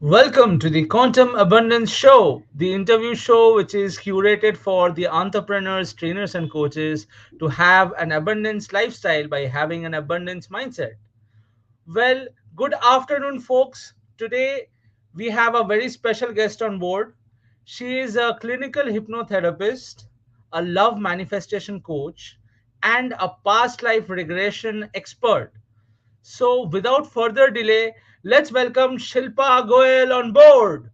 Welcome to the Quantum Abundance Show, the interview show which is curated for the entrepreneurs, trainers, and coaches to have an abundance lifestyle by having an abundance mindset. Well, good afternoon, folks. Today we have a very special guest on board. She is a clinical hypnotherapist, a love manifestation coach, and a past life regression expert. So, without further delay, let's welcome Shilpa Goyyal on board.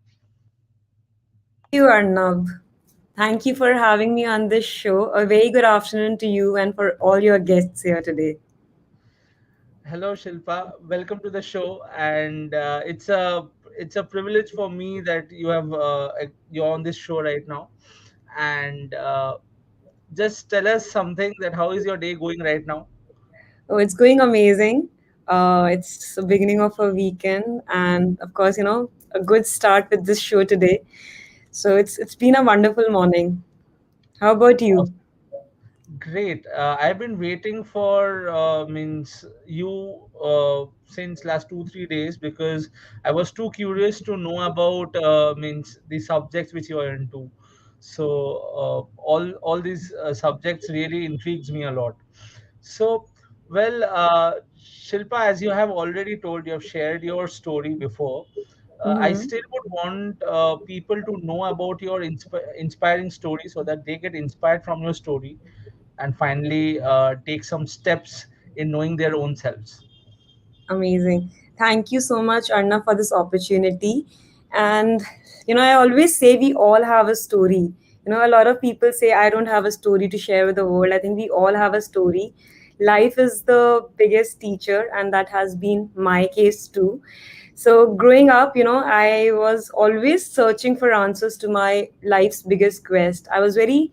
Thank you, Arnab. Thank you for having me on this show. A very good afternoon to you and for all your guests here today. Hello, Shilpa. Welcome to the show, and it's a privilege for me that you're on this show right now. And just tell us something that how is your day going right now? Oh, it's going amazing. It's the beginning of a weekend, and of course, a good start with this show today. So it's been a wonderful morning. How about you? Great. I've been waiting for means you since last 2 3 days because I was too curious to know about means the subjects which you are into. So all these subjects really intrigues me a lot. So well, Shilpa, as you have already told, you have shared your story before. I Mm-hmm. still would want people to know about your inspiring story so that they get inspired from your story and finally take some steps in knowing their own selves. Amazing. Thank you so much, Arna, for this opportunity. And, I always say we all have a story. A lot of people say, I don't have a story to share with the world. I think we all have a story. Life is the biggest teacher, and that has been my case too. So, growing up, I was always searching for answers to my life's biggest quest. I was very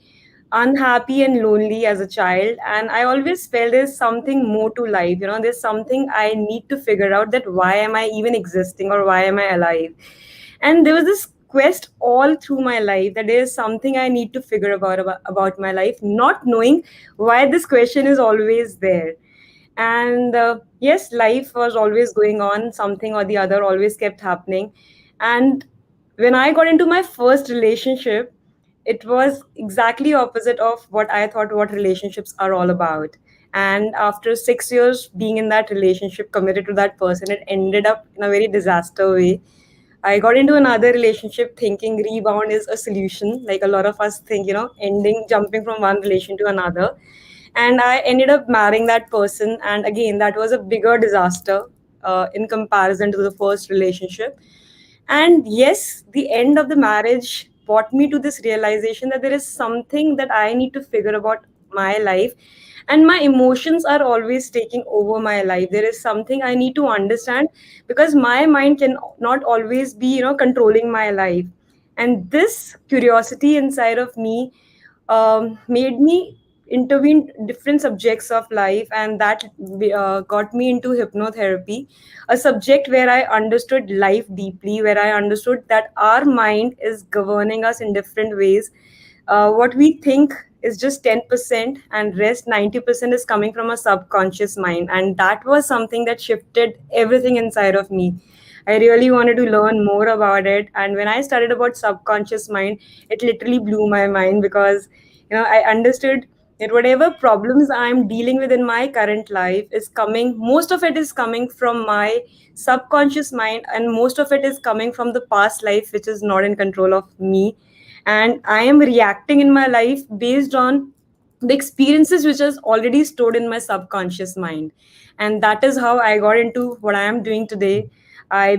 unhappy and lonely as a child, and I always felt there's something more to life. There's something I need to figure out, that why am I even existing, or why am I alive? And there was this quest all through my life, that there is something I need to figure about my life, not knowing why this question is always there. And yes, life was always going on, something or the other always kept happening. And when I got into my first relationship, it was exactly opposite of what I thought what relationships are all about. And after 6 years being in that relationship, committed to that person, it ended up in a very disaster way. I got into another relationship thinking rebound is a solution, like a lot of us think, ending, jumping from one relation to another. And I ended up marrying that person. And again, that was a bigger disaster in comparison to the first relationship. And yes, the end of the marriage brought me to this realization that there is something that I need to figure about my life, and my emotions are always taking over my life. There is something I need to understand, because my mind can not always be, controlling my life. And this curiosity inside of me made me intervene different subjects of life, and that got me into hypnotherapy, a subject where I understood life deeply, where I understood that our mind is governing us in different ways. What we think is just 10%, and rest 90% is coming from a subconscious mind. And that was something that shifted everything inside of me. I really wanted to learn more about it. And when I studied about subconscious mind, it literally blew my mind, because I understood that whatever problems I'm dealing with in my current life is coming, most of it is coming from my subconscious mind, and most of it is coming from the past life, which is not in control of me. And I am reacting in my life based on the experiences which is already stored in my subconscious mind. And that is how I got into what I am doing today. I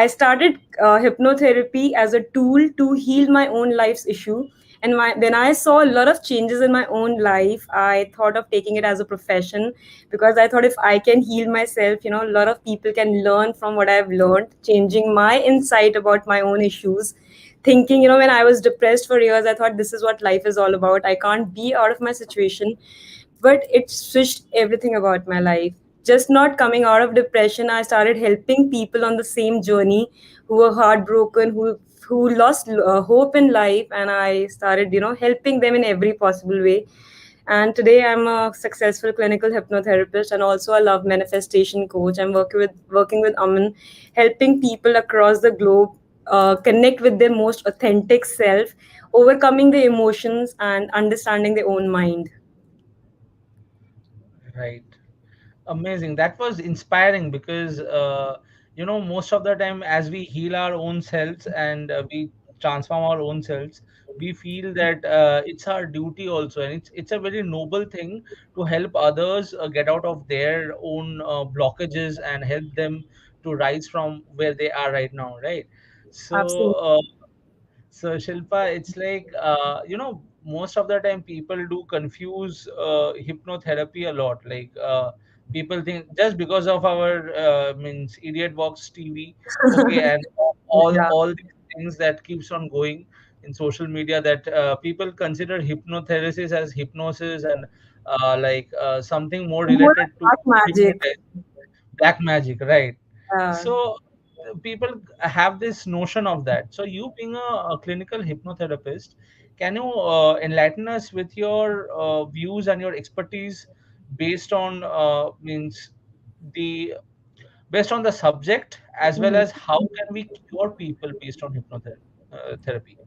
started hypnotherapy as a tool to heal my own life's issue. And when I saw a lot of changes in my own life, I thought of taking it as a profession, because I thought if I can heal myself, a lot of people can learn from what I've learned, changing my insight about my own issues. Thinking, when I was depressed for years, I thought this is what life is all about. I can't be out of my situation. But it switched everything about my life. Just not coming out of depression, I started helping people on the same journey, who were heartbroken, who lost hope in life, and I started, helping them in every possible way. And today I'm a successful clinical hypnotherapist and also a love manifestation coach. I'm working with Aman, helping people across the globe connect with their most authentic self, overcoming their emotions and understanding their own mind. Right. Amazing. That was inspiring because, most of the time, as we heal our own selves and we transform our own selves, we feel that it's our duty also, and it's a very noble thing to help others get out of their own blockages and help them to rise from where they are right now, right? So, Absolutely. so Shilpa, it's like most of the time people do confuse hypnotherapy a lot. Like people think just because of our means idiot box TV, okay, and Yeah. all these things that keeps on going in social media that people consider hypnotherapy as hypnosis and something more More related of to dark magic. hypnotize, black magic, right? Yeah. So people have this notion of that. So you being a clinical hypnotherapist, can you enlighten us with your views and your expertise based on means the based on the subject as well Mhm. as how can we cure people based on hypnotherapy therapy?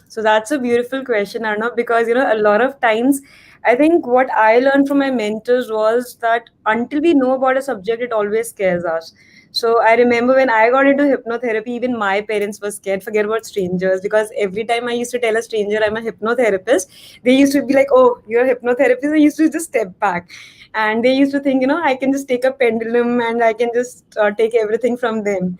So that's a beautiful question, Arnav, because a lot of times I think what I learned from my mentors was that until we know about a subject, it always scares us. So I remember when I got into hypnotherapy, even my parents were scared, forget about strangers, because every time I used to tell a stranger I'm a hypnotherapist, they used to be like, "Oh, you're a hypnotherapist." I used to just step back. And they used to think, I can just take a pendulum and I can just take everything from them.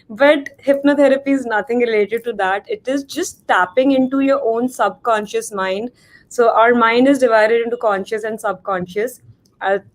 But hypnotherapy is nothing related to that. It is just tapping into your own subconscious mind. So, our mind is divided into conscious and subconscious.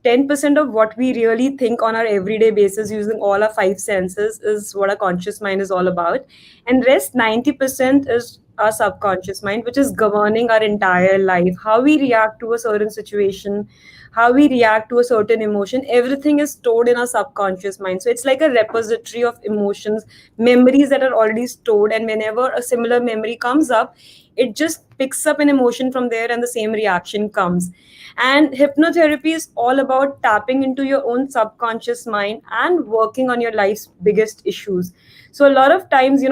10% of what we really think on our everyday basis using all our five senses is what our conscious mind is all about. And rest 90% is our subconscious mind, which is governing our entire life. How we react to a certain situation, how we react to a certain emotion, everything is stored in our subconscious mind. So it's like a repository of emotions, memories that are already stored, and whenever a similar memory comes up, it just picks up an emotion from there and the same reaction comes. And hypnotherapy is all about tapping into your own subconscious mind and working on your life's biggest issues. So a lot of times,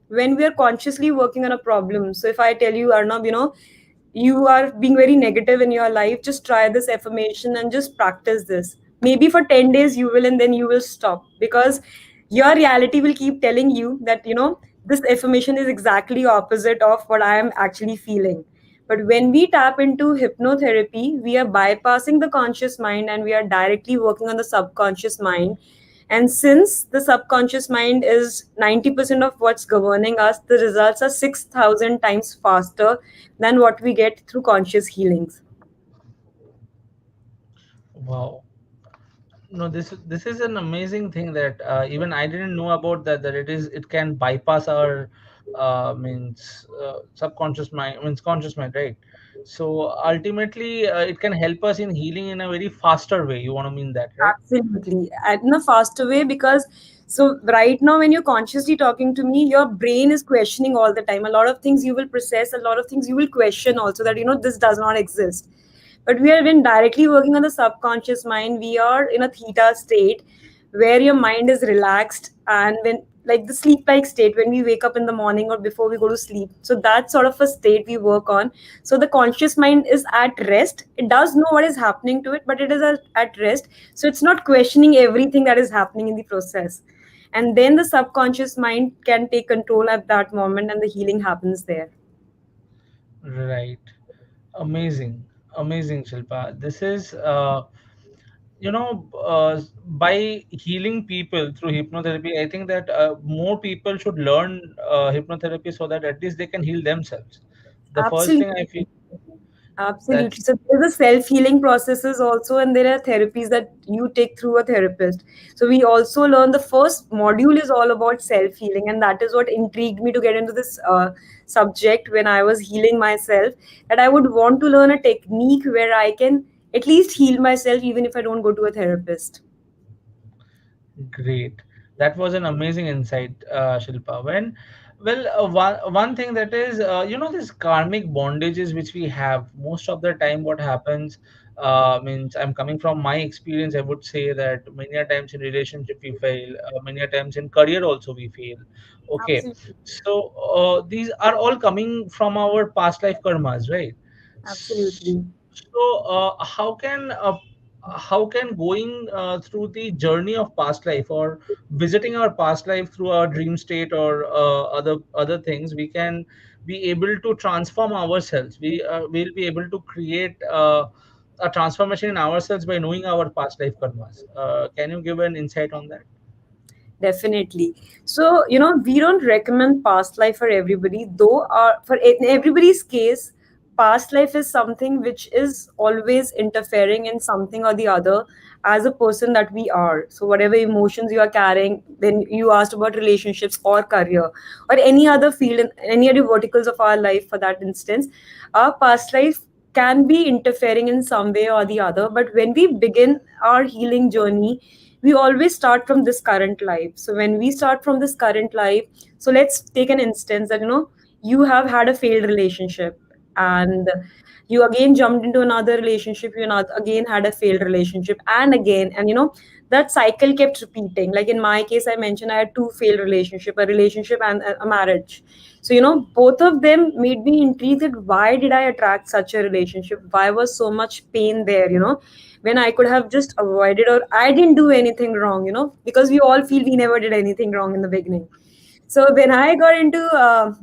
when we are consciously working on a problem, so if I tell you, Arnab, you are being very negative in your life, just try this affirmation and just practice this. Maybe for 10 days you will, and then you will stop, because your reality will keep telling you that this affirmation is exactly opposite of what I am actually feeling. But when we tap into hypnotherapy, we are bypassing the conscious mind and we are directly working on the subconscious mind. And since the subconscious mind is 90% of what's governing us, the results are 6,000 times faster than what we get through conscious healings. Wow. No, this is an amazing thing that even I didn't know about that it can bypass our means subconscious mind means conscious mind, right? So ultimately it can help us in healing in a very faster way. You want to mean that, right? Absolutely. And in a faster way, because so right now when you're consciously talking to me, your brain is questioning all the time. A lot of things you will process, a lot of things you will question also, that this does not exist. But we are when directly working on the subconscious mind, we are in a theta state where your mind is relaxed, and when like the sleep like state when we wake up in the morning or before we go to sleep. So that's sort of a state we work on. So the conscious mind is at rest. It does know what is happening to it, but it is at rest. So it's not questioning everything that is happening in the process. And then the subconscious mind can take control at that moment and the healing happens there. Right. Amazing. Amazing, Shilpa. This is by healing people through hypnotherapy, I think that more people should learn hypnotherapy so that at least they can heal themselves. The first thing I feel Absolutely. Absolutely. that's So there's a self-healing processes also, and there are therapies that you take through a therapist. So we also learn the first module is all about self-healing, and that is what intrigued me to get into this subject when I was healing myself. That I would want to learn a technique where I can at least heal myself, even if I don't go to a therapist. great. That was an amazing insight, Shilpa. When Well, one thing that is, this karmic bondages which we have most of the time. What happens means, I'm coming from my experience. I would say that many a times in relationship we fail. Many a times in career also we fail. Okay, Absolutely. so these are all coming from our past life karmas, right? Absolutely. So how can going through the journey of past life, or visiting our past life through our dream state, or other things, we can be able to transform ourselves. Will be able to create a transformation in ourselves by knowing our past life karmas. Can you give an insight on that? Definitely. So, we don't recommend past life for everybody, though for in everybody's case, past life is something which is always interfering in something or the other as a person that we are. So whatever emotions you are carrying, when you asked about relationships or career or any other field in any other verticals of our life for that instance, our past life can be interfering in some way or the other. But when we begin our healing journey, we always start from this current life. So when we start from this current life, so let's take an instance that you have had a failed relationship, and you again jumped into another relationship, you not again had a failed relationship, and again, and that cycle kept repeating. Like in my case, I mentioned I had two failed relationship, a relationship and a marriage. So both of them made me intrigued that why did I attract such a relationship, why was so much pain there, when I could have just avoided, or I didn't do anything wrong, because we all feel we never did anything wrong in the beginning. So when I got into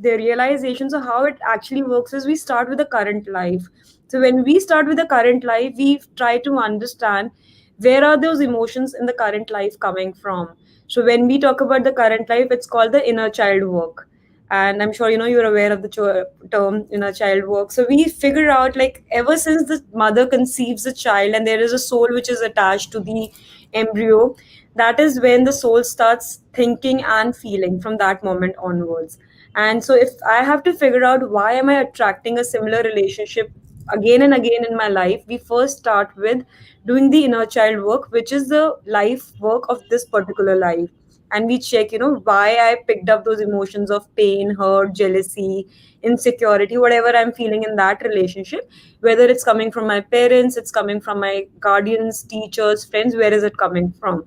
the realization, so how it actually works is we start with the current life. So when we start with the current life, we try to understand where are those emotions in the current life coming from. So when we talk about the current life, it's called the inner child work. And I'm sure you're aware of the term inner child work. So we figure out, like, ever since the mother conceives the child and there is a soul which is attached to the embryo, that is when the soul starts thinking and feeling from that moment onwards. And so if I have to figure out why am I attracting a similar relationship again and again in my life, we first start with doing the inner child work, which is the life work of this particular life. And we check why I picked up those emotions of pain, hurt, jealousy, insecurity, whatever I'm feeling in that relationship, whether it's coming from my parents, it's coming from my guardians, teachers, friends, where is it coming from.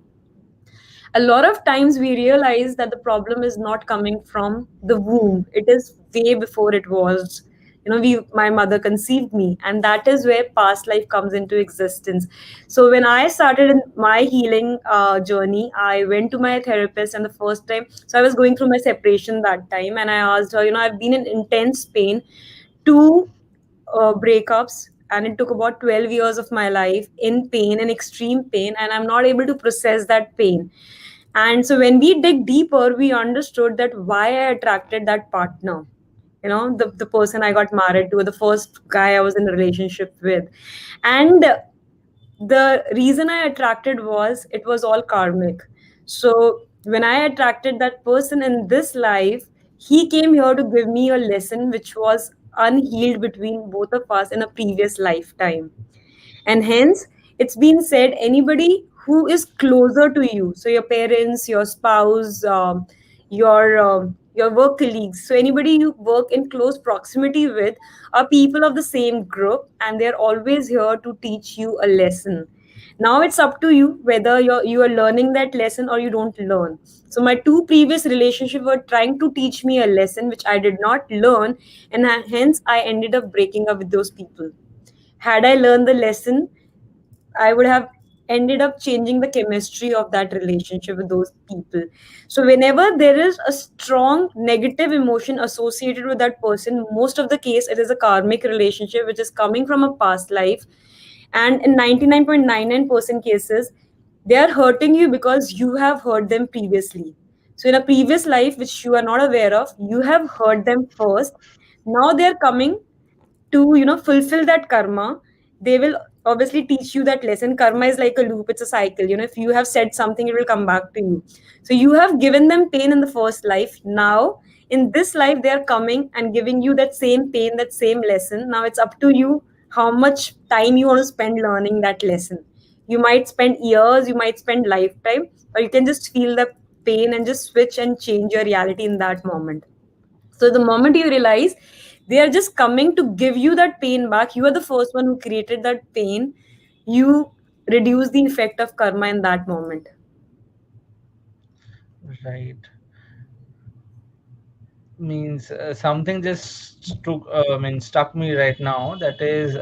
A lot of times we realize that the problem is not coming from the womb, it is way before it was. My mother conceived me, and that is where past life comes into existence. So when I started in my healing journey, I went to my therapist, and the first time, so I was going through my separation that time, and I asked her, I've been in intense pain, two breakups, and it took about 12 years of my life in pain and extreme pain, and I'm not able to process that pain. And so when we dig deeper, we understood that why I attracted that partner. The person I got married to, the first guy I was in a relationship with. And the reason I attracted was it was all karmic. So when I attracted that person in this life, he came here to give me a lesson which was unhealed between both of us in a previous lifetime. And hence, it's been said anybody who is closer to you, so your parents, your spouse, your work colleagues, so anybody you work in close proximity with are people of the same group, and they're always here to teach you a lesson. Now it's up to you whether you are learning that lesson or you don't learn. So my two previous relationships were trying to teach me a lesson which I did not learn, and hence I ended up breaking up with those people. Had I learned the lesson, I would have ended up changing the chemistry of that relationship with those people. So, whenever there is a strong negative emotion associated with that person, most of the case it is a karmic relationship which is coming from a past life. And in 99.99% cases, they are hurting you because you have hurt them previously. So, in a previous life, which you are not aware of, you have hurt them first. Now they are coming to fulfill that karma. They will obviously teach you that lesson. Karma is like a loop, it's a cycle. If you have said something, it will come back to you. So you have given them pain in the first life. Now in this life, they are coming and giving you that same pain, that same lesson. Now it's up to you how much time you want to spend learning that lesson. You might spend years, you might spend lifetime, or you can just feel the pain and just switch and change your reality in that moment. So the moment you realize they are just coming to give you that pain back, you are the first one who created that pain. You reduce the effect of karma in that moment. Right. Means something just struck, stuck me right now. That is,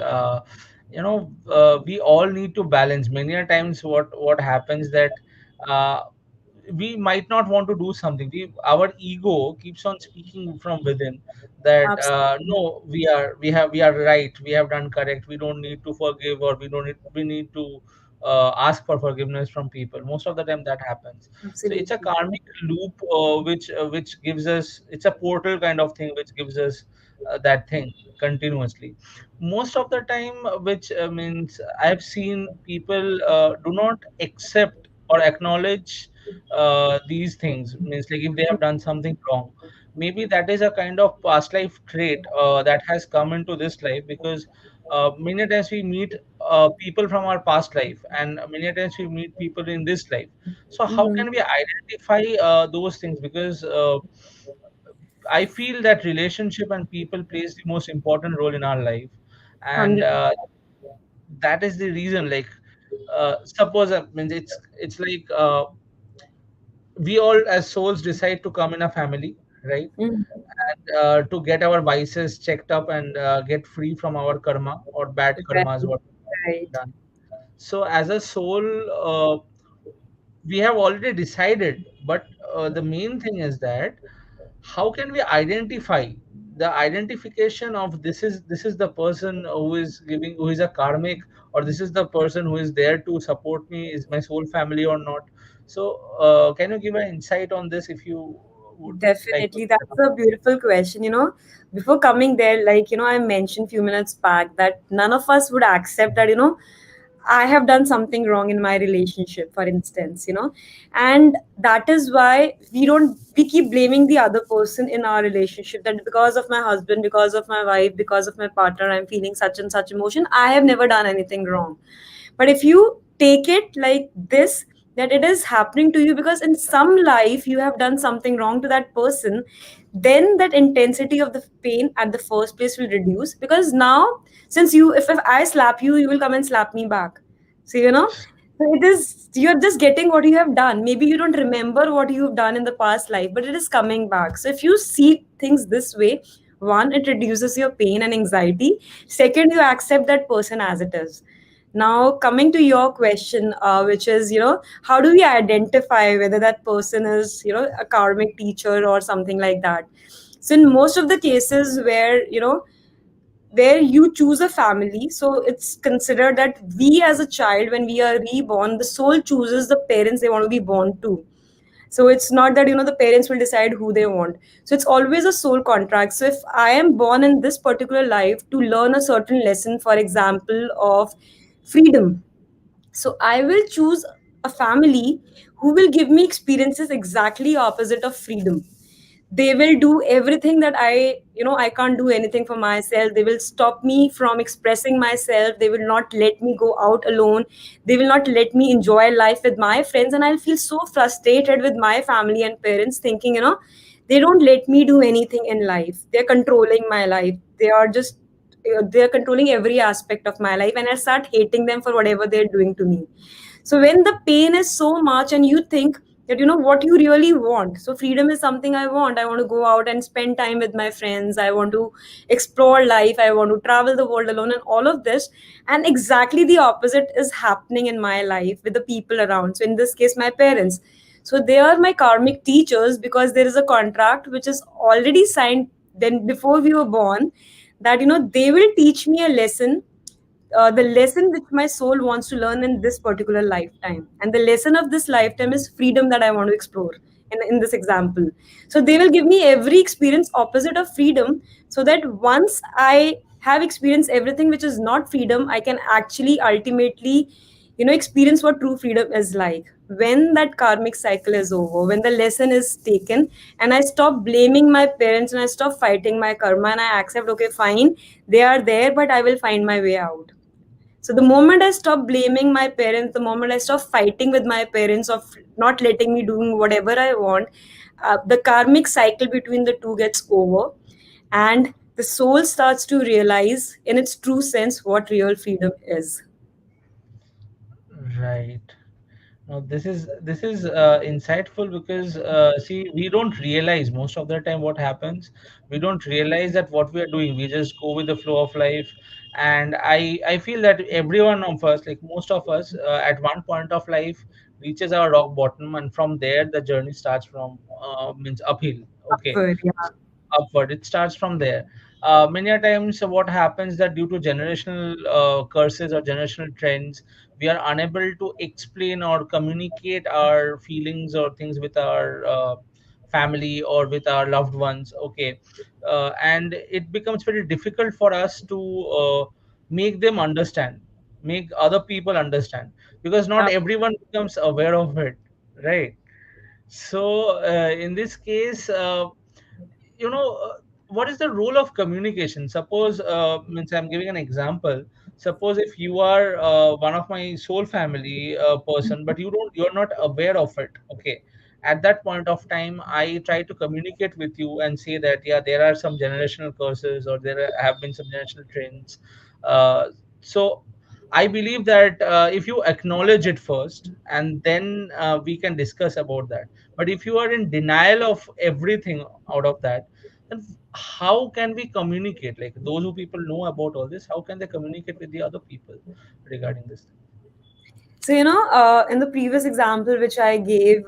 we all need to balance. Many a times, what happens that uh, we might not want to do something. Our ego keeps on speaking from within that Absolutely. no, we are right. We have done correct. We don't need to forgive, or we need to ask for forgiveness from people. Most of the time that happens. So it's a Absolutely. karmic loop, which gives us, it's a portal kind of thing, which gives us that thing continuously. Most of the time, which means I've seen people do not accept or acknowledge these things. Means like if they have done something wrong, maybe that is a kind of past life trait that has come into this life, because many times we meet people from our past life, and many times we meet people in this life. So how Mm-hmm. can we identify those things? Because I feel that relationship and people plays the most important role in our life, and 100. that is the reason. Like, suppose means it's like we all as souls decide to come in a family, right? Mm-hmm. And to get our vices checked up, and get free from our karma or bad karmas Right. what Right. done. So as a soul, we have already decided, but the main thing is that how can we identify the identification of this is the person who is a karmic, or this is the person who is there to support me, is my soul family or not? So can you give an insight on this, if you would like to? Definitely. That's a beautiful question. Before coming there, I mentioned few minutes back that none of us would accept that, I have done something wrong in my relationship, for instance, and that is why we keep blaming the other person in our relationship, that because of my husband, because of my wife, because of my partner, I'm feeling such and such emotion. I have never done anything wrong. But if you take it like this, that it is happening to you because in some life you have done something wrong to that person, then that intensity of the pain at the first place will reduce, because now, since if I slap you, you will come and slap me back. So so it is, you're just getting what you have done. Maybe you don't remember what you've done in the past life, but it is coming back. So if you see things this way, one, it reduces your pain and anxiety. Second, you accept that person as it is. Now, coming to your question, which is, how do we identify whether that person is, a karmic teacher or something like that? So, in most of the cases where you choose a family, so it's considered that we as a child, when we are reborn, the soul chooses the parents they want to be born to. So it's not that the parents will decide who they want. So it's always a soul contract. So if I am born in this particular life to learn a certain lesson, for example, of freedom, so I will choose a family who will give me experiences exactly opposite of freedom. They will do everything that I can't do anything for myself. They will stop me from expressing myself. They will not let me go out alone. They will not let me enjoy life with my friends, and I'll feel so frustrated with my family and parents, thinking they don't let me do anything in life. They're controlling my life. They're controlling every aspect of my life, and I start hating them for whatever they're doing to me. So when the pain is so much and you think that what you really want, so freedom is something I want to go out and spend time with my friends, I want to explore life, I want to travel the world alone and all of this, and exactly the opposite is happening in my life with the people around. So in this case, my parents, so they are my karmic teachers, because there is a contract which is already signed then before we were born, that they will teach me a lesson, the lesson which my soul wants to learn in this particular lifetime. And the lesson of this lifetime is freedom that I want to explore in this example. So they will give me every experience opposite of freedom, so that once I have experienced everything which is not freedom, I can actually ultimately, experience what true freedom is like. When that karmic cycle is over, when the lesson is taken, and I stop blaming my parents and I stop fighting my karma and I accept, okay, fine, they are there, but I will find my way out. So the moment I stop blaming my parents, the moment I stop fighting with my parents of not letting me doing whatever I want, the karmic cycle between the two gets over, and the soul starts to realize in its true sense what real freedom is. Right. No, this is insightful because see, we don't realize most of the time what happens. We don't realize that what we are doing. We just go with the flow of life, and I feel that every one of us, like most of us, at one point of life, reaches our rock bottom, and from there the journey starts from means uphill. Okay, Upward, yeah. upward. It starts from there. Many a times, what happens that due to generational curses or generational trends, we are unable to explain or communicate our feelings or things with our family or with our loved ones. Okay, and it becomes very difficult for us to make them understand, make other people understand, because not Yeah. everyone becomes aware of it, right? So in this case, what is the role of communication? Suppose means I'm giving an example. Suppose if you are one of my soul family person, but you're not aware of it. Okay, at that point of time I try to communicate with you and say that yeah, there are some generational curses or have been some generational trends. So I believe that if you acknowledge it first, and then we can discuss about that. But if you are in denial of everything out of that, then how can we communicate? Like those who people know about all this, how can they communicate with the other people regarding this thing? So, in the previous example which I gave,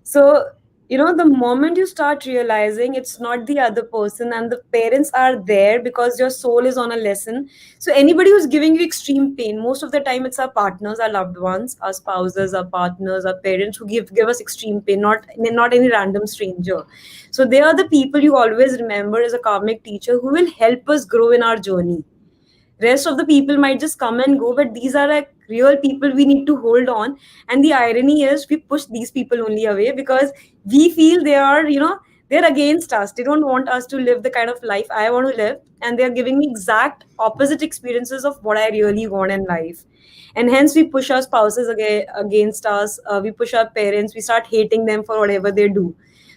so, the moment you start realizing it's not the other person and the parents are there because your soul is on a lesson. So, anybody who's giving you extreme pain, most of the time it's our partners, our loved ones, our spouses, our partners, our parents who give us extreme pain, not any random stranger. So, they are the people you always remember as a karmic teacher who will help us grow in our journey. Rest of the people might just come and go, but these are like real people we need to hold on. And the irony is we push these people only away because we feel they are, they're against us. They don't want us to live the kind of life I want to live, and they're giving me exact opposite experiences of what I really want in life. And hence we push our spouses against us. We push our parents. We start hating them for whatever they do.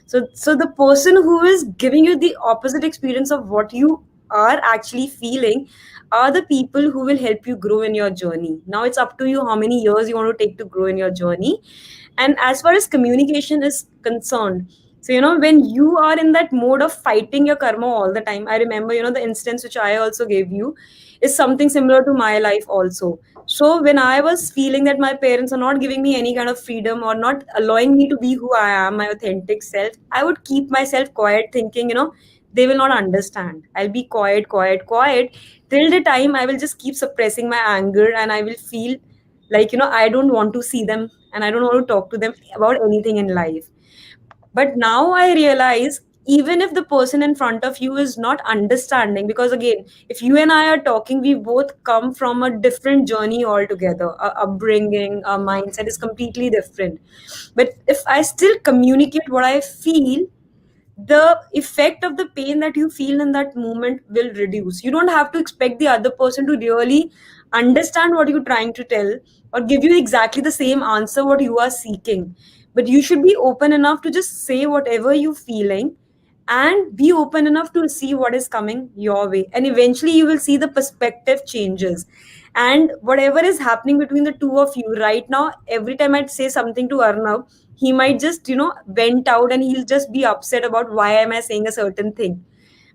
So the person who is giving you the opposite experience of what you are actually feeling are the people who will help you grow in your journey. Now it's up to you how many years you want to take to grow in your journey. And as far as communication is concerned, so when you are in that mode of fighting your karma all the time, I remember the instance which I also gave you is something similar to my life also. So when I was feeling that my parents are not giving me any kind of freedom or not allowing me to be who I am, my authentic self, I would keep myself quiet, thinking they will not understand. I'll be quiet, quiet, quiet, till the time I will just keep suppressing my anger, and I will feel like I don't want to see them and I don't want to talk to them about anything in life. But now I realize, even if the person in front of you is not understanding, because again, if you and I are talking, we both come from a different journey altogether. Our upbringing, our mindset is completely different. But if I still communicate what I feel, the effect of the pain that you feel in that moment will reduce. You don't have to expect the other person to really understand what you're trying to tell or give you exactly the same answer what you are seeking. But you should be open enough to just say whatever you're feeling, and be open enough to see what is coming your way, and eventually you will see the perspective changes. And whatever is happening between the two of you right now, every time I'd say something to Arnav, he might just vent out, and he'll just be upset about why am I saying a certain thing.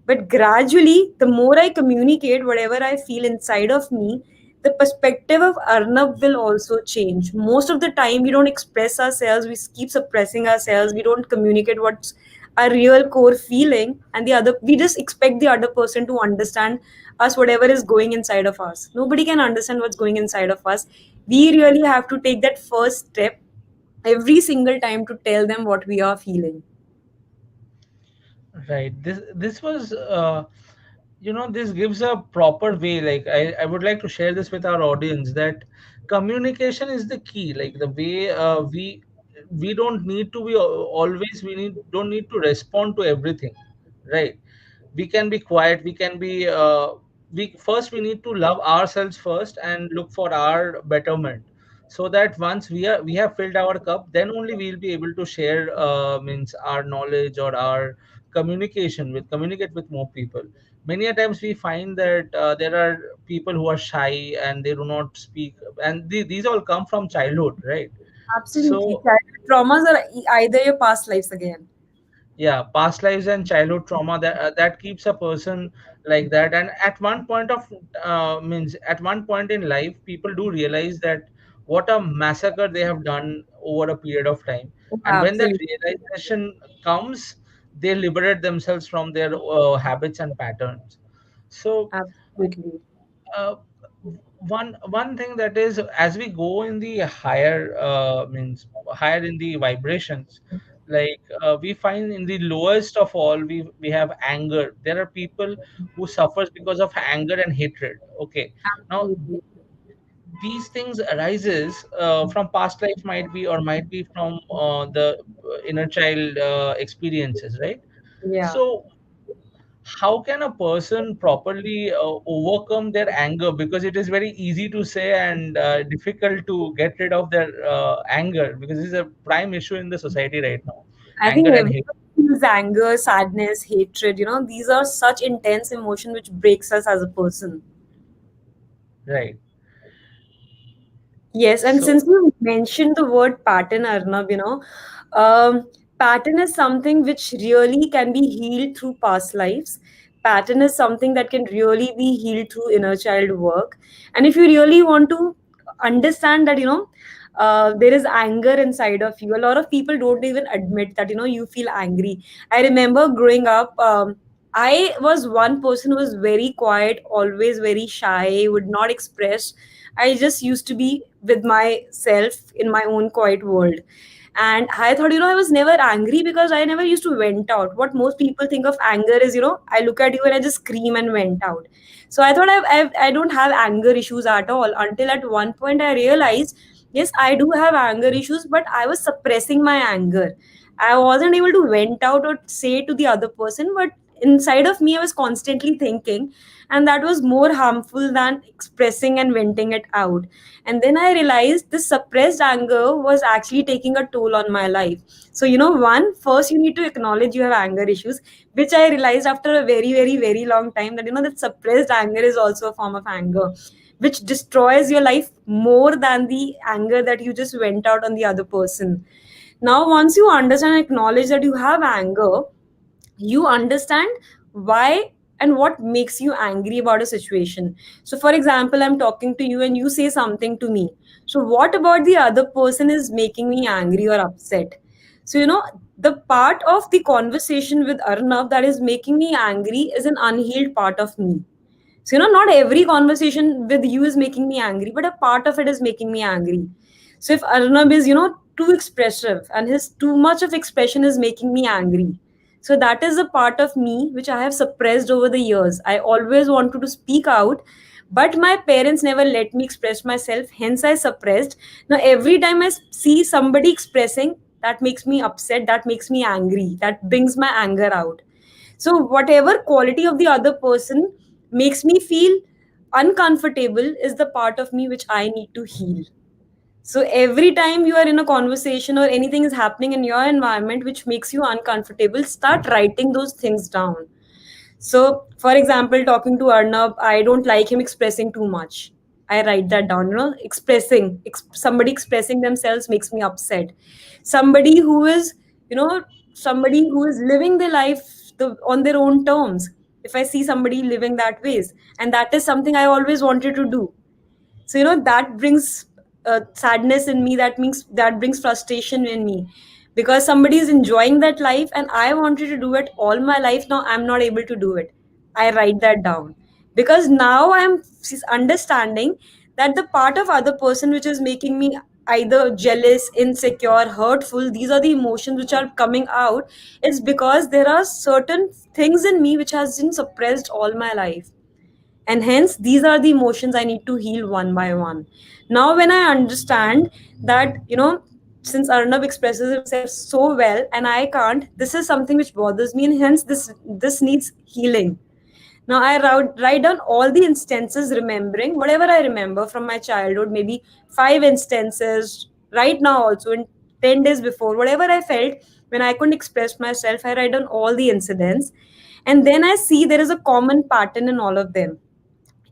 But gradually, the more I communicate whatever I feel inside of me, the perspective of Arnab will also change. Most of the time, we don't express ourselves, we keep suppressing ourselves, we don't communicate what's our real core feeling, and we just expect the other person to understand us, whatever is going inside of us. Nobody can understand what's going inside of us. We really have to take that first step every single time to tell them what we are feeling. Right. This was this gives a proper way. Like I would like to share this with our audience that communication is the key. Like the way we don't need to be always, we don't need to respond to everything, right? We can be quiet, we can be we need to love ourselves first and look for our betterment. so that once we have filled our cup, then only we'll be able to share means our knowledge or our communicate with more people. Many a times we find that there are people who are shy and they do not speak, and these all come from childhood, right? Absolutely. So Childhood traumas are either your past lives again. yeah, past lives and childhood trauma, that keeps a person like that. And at one point of means at one point in life, people do realize that what a massacre they have done over a period of time. Yeah, And when that absolutely. realization comes, they liberate themselves from their habits and patterns. So Absolutely. uh, one thing that is, as we go in the higher means higher in the vibrations, like we find in the lowest of all, we have anger. There are people who suffers because of anger and hatred. Okay, now Absolutely. these things arises from past life, might be, or might be from the inner child experiences, right? Yeah. So how can a person properly overcome their anger, because it is very easy to say and difficult to get rid of their anger, because this is a prime issue in the society right now, I think anger and hate. everyone feels anger, sadness, hatred. These are such intense emotion which breaks us as a person. Right. Yes, and So since you mentioned the word pattern, Arnab, pattern is something which really can be healed through past lives. Pattern is something that can really be healed through inner child work. And if you really want to understand that, there is anger inside of you, a lot of people don't even admit that, you feel angry. I remember growing up, I was one person who was very quiet, always very shy, would not express. I just used to be with myself in my own quiet world. And I thought, I was never angry because I never used to vent out. What most people think of anger is, I look at you and I just scream and vent out. So I thought I don't have anger issues at all, until at one point I realized, yes, I do have anger issues, but I was suppressing my anger. I wasn't able to vent out or say to the other person, but inside of me, I was constantly thinking, and that was more harmful than expressing and venting it out. And then I realized this suppressed anger was actually taking a toll on my life. So, one, first you need to acknowledge you have anger issues, which I realized after a very, very, very long time, that that suppressed anger is also a form of anger, which destroys your life more than the anger that you just went out on the other person. Now, once you understand and acknowledge that you have anger, you understand why and what makes you angry about a situation. So for example, I'm talking to you and you say something to me. So what about the other person is making me angry or upset? So the part of the conversation with Arnav that is making me angry is an unhealed part of me. So, not every conversation with you is making me angry, but a part of it is making me angry. So, if Arnab is, too expressive and his too much of expression is making me angry. So, that is a part of me which I have suppressed over the years. I always wanted to speak out, but my parents never let me express myself. Hence, I suppressed. Now, every time I see somebody expressing, that makes me upset, that makes me angry, that brings my anger out. So, whatever quality of the other person makes me feel uncomfortable is the part of me which I need to heal. So, every time you are in a conversation or anything is happening in your environment which makes you uncomfortable, start writing those things down. So, for example, talking to Arnab, I don't like him expressing too much. I write that down. Somebody expressing themselves makes me upset. Somebody who is, you know, somebody who is living their life on their own terms. If I see somebody living that ways, and that is something I always wanted to do. So that brings sadness in me. That means that brings frustration in me, because somebody is enjoying that life and I wanted to do it all my life. Now I'm not able to do it. I write that down, because now I'm understanding that the part of other person which is making me either jealous, insecure, hurtful, these are the emotions which are coming out, is because there are certain things in me which has been suppressed all my life, and hence these are the emotions I need to heal one by one. Now when I understand that, since Arnab expresses himself so well and I can't, this is something which bothers me, and hence this needs healing. Now I write down all the instances, remembering whatever I remember from my childhood, maybe 5 instances right now, also in 10 days before, whatever I felt when I couldn't express myself, I write down all the incidents. And then I see there is a common pattern in all of them.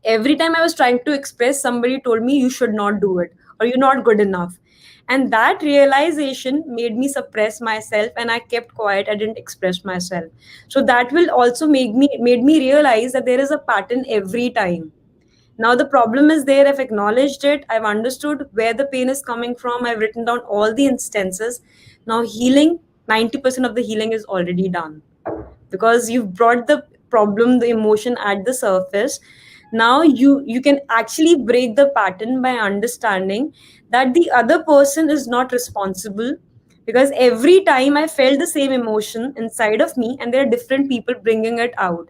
Every time I was trying to express, somebody told me, you should not do it, or you're not good enough. And that realization made me suppress myself, and I kept quiet. I didn't express myself. So that will also make me made me realize that there is a pattern every time. Now the problem is there. I've acknowledged it. I've understood where the pain is coming from. I've written down all the instances. Now healing, 90% of the healing is already done, because you've brought the problem, the emotion at the surface. Now you can actually break the pattern by understanding that the other person is not responsible, because every time I felt the same emotion inside of me, and there are different people bringing it out.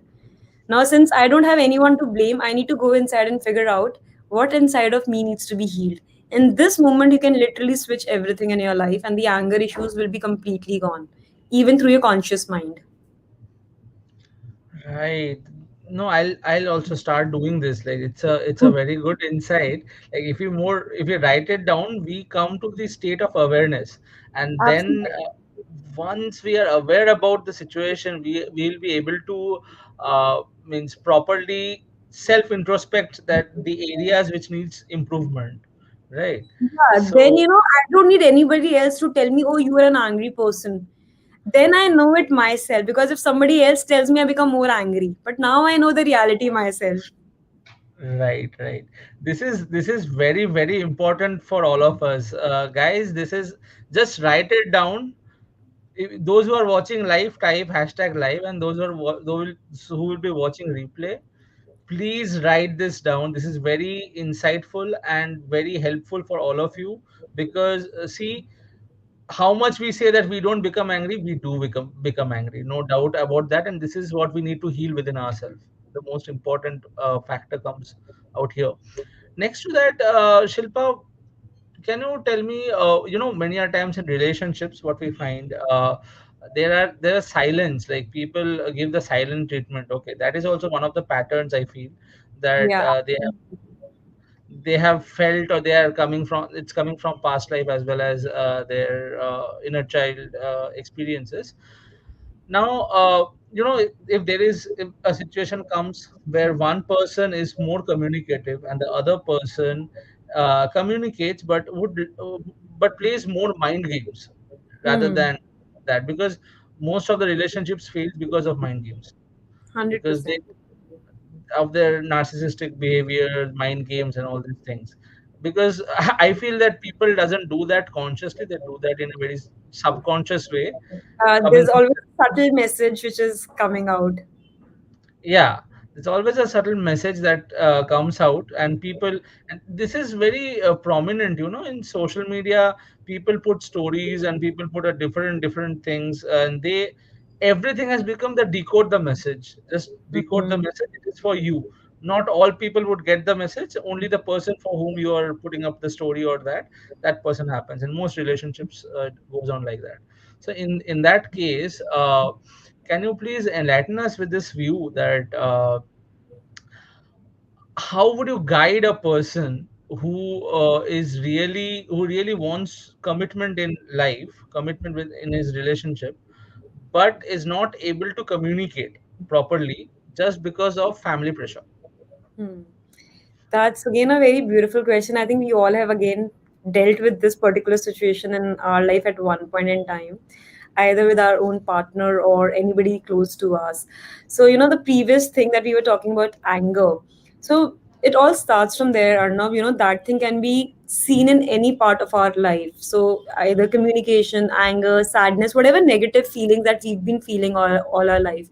Now since I don't have anyone to blame, I need to go inside and figure out what inside of me needs to be healed. In this moment you can literally switch everything in your life, and the anger issues will be completely gone, even through your conscious mind. Right. No, I'll also start doing this. Like it's a very good insight. Like if you write it down, we come to the state of awareness, and then Absolutely. once we are aware about the situation, we'll be able to means properly self introspect that the areas which needs improvement. Right. Yeah, then So I don't need anybody else to tell me, oh, you are an angry person. Then I know it myself, because if somebody else tells me, I become more angry. But now I know the reality myself. right, right. This is very, very important for all of us, guys. This is just write it down. Those who are watching live, type hashtag live, and who will be watching replay, please write this down. This is very insightful and very helpful for all of you, because see, how much we say that we don't become angry, we do become angry, no doubt about that, and this is what we need to heal within ourselves. The most important factor comes out here. Next to that, Shilpa, can you tell me, many a times in relationships what we find, there are silence, like people give the silent treatment. Okay, that is also one of the patterns I feel, that Yeah. they have felt, or they are coming from, it's coming from past life as well as their inner child experiences. Now, if there is, if a situation comes where one person is more communicative and the other person communicates but plays more mind games rather Hmm. than that, because most of the relationships fail because of mind games, because 100%. of their narcissistic behavior, mind games, and all these things. Because I feel that people doesn't do that consciously; they do that in a very subconscious way, coming There's from. always a subtle message which is coming out. Yeah, there's always a subtle message that comes out, and people, and this is very prominent, in social media. People put stories and people put a different things, and they, everything has become the decode the message, just decode the Hmm. message, it is for you. Not all people would get the message, only the person for whom you are putting up the story, or that person happens. In most relationships, it goes on like that. So in that case, can you please enlighten us with this view that how would you guide a person who really wants commitment in life, commitment in his relationship, but is not able to communicate properly just because of family pressure? Hmm. That's again a very beautiful question. I think we all have again dealt with this particular situation in our life at one point in time, either with our own partner or anybody close to us. So, the previous thing that we were talking about, anger. So, it all starts from there, Arnav. That thing can be seen in any part of our life. So, either communication, anger, sadness, whatever negative feelings that we've been feeling all our life.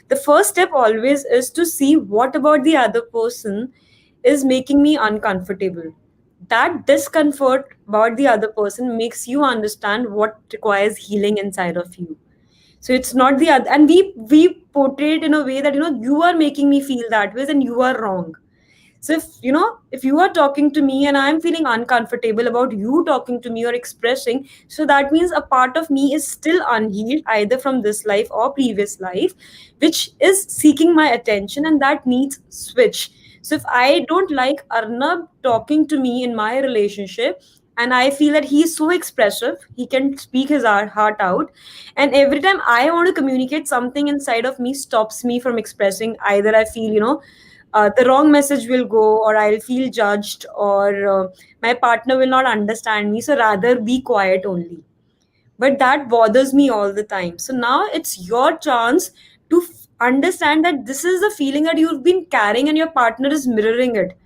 The first step always is to see what about the other person is making me uncomfortable. That discomfort about the other person makes you understand what requires healing inside of you. So it's not the other, and we portray it in a way that you are making me feel that way and you are wrong. So if you are talking to me and I'm feeling uncomfortable about you talking to me or expressing, so that means a part of me is still unhealed, either from this life or previous life, which is seeking my attention, and that needs switch. So if I don't like Arnab talking to me in my relationship, and I feel that he's so expressive, he can speak his heart out, and every time I want to communicate, something inside of me stops me from expressing. Either I feel, the wrong message will go, or I'll feel judged, or my partner will not understand me, so rather be quiet only. But that bothers me all the time. So now it's your chance to understand that this is the feeling that you've been carrying and your partner is mirroring it.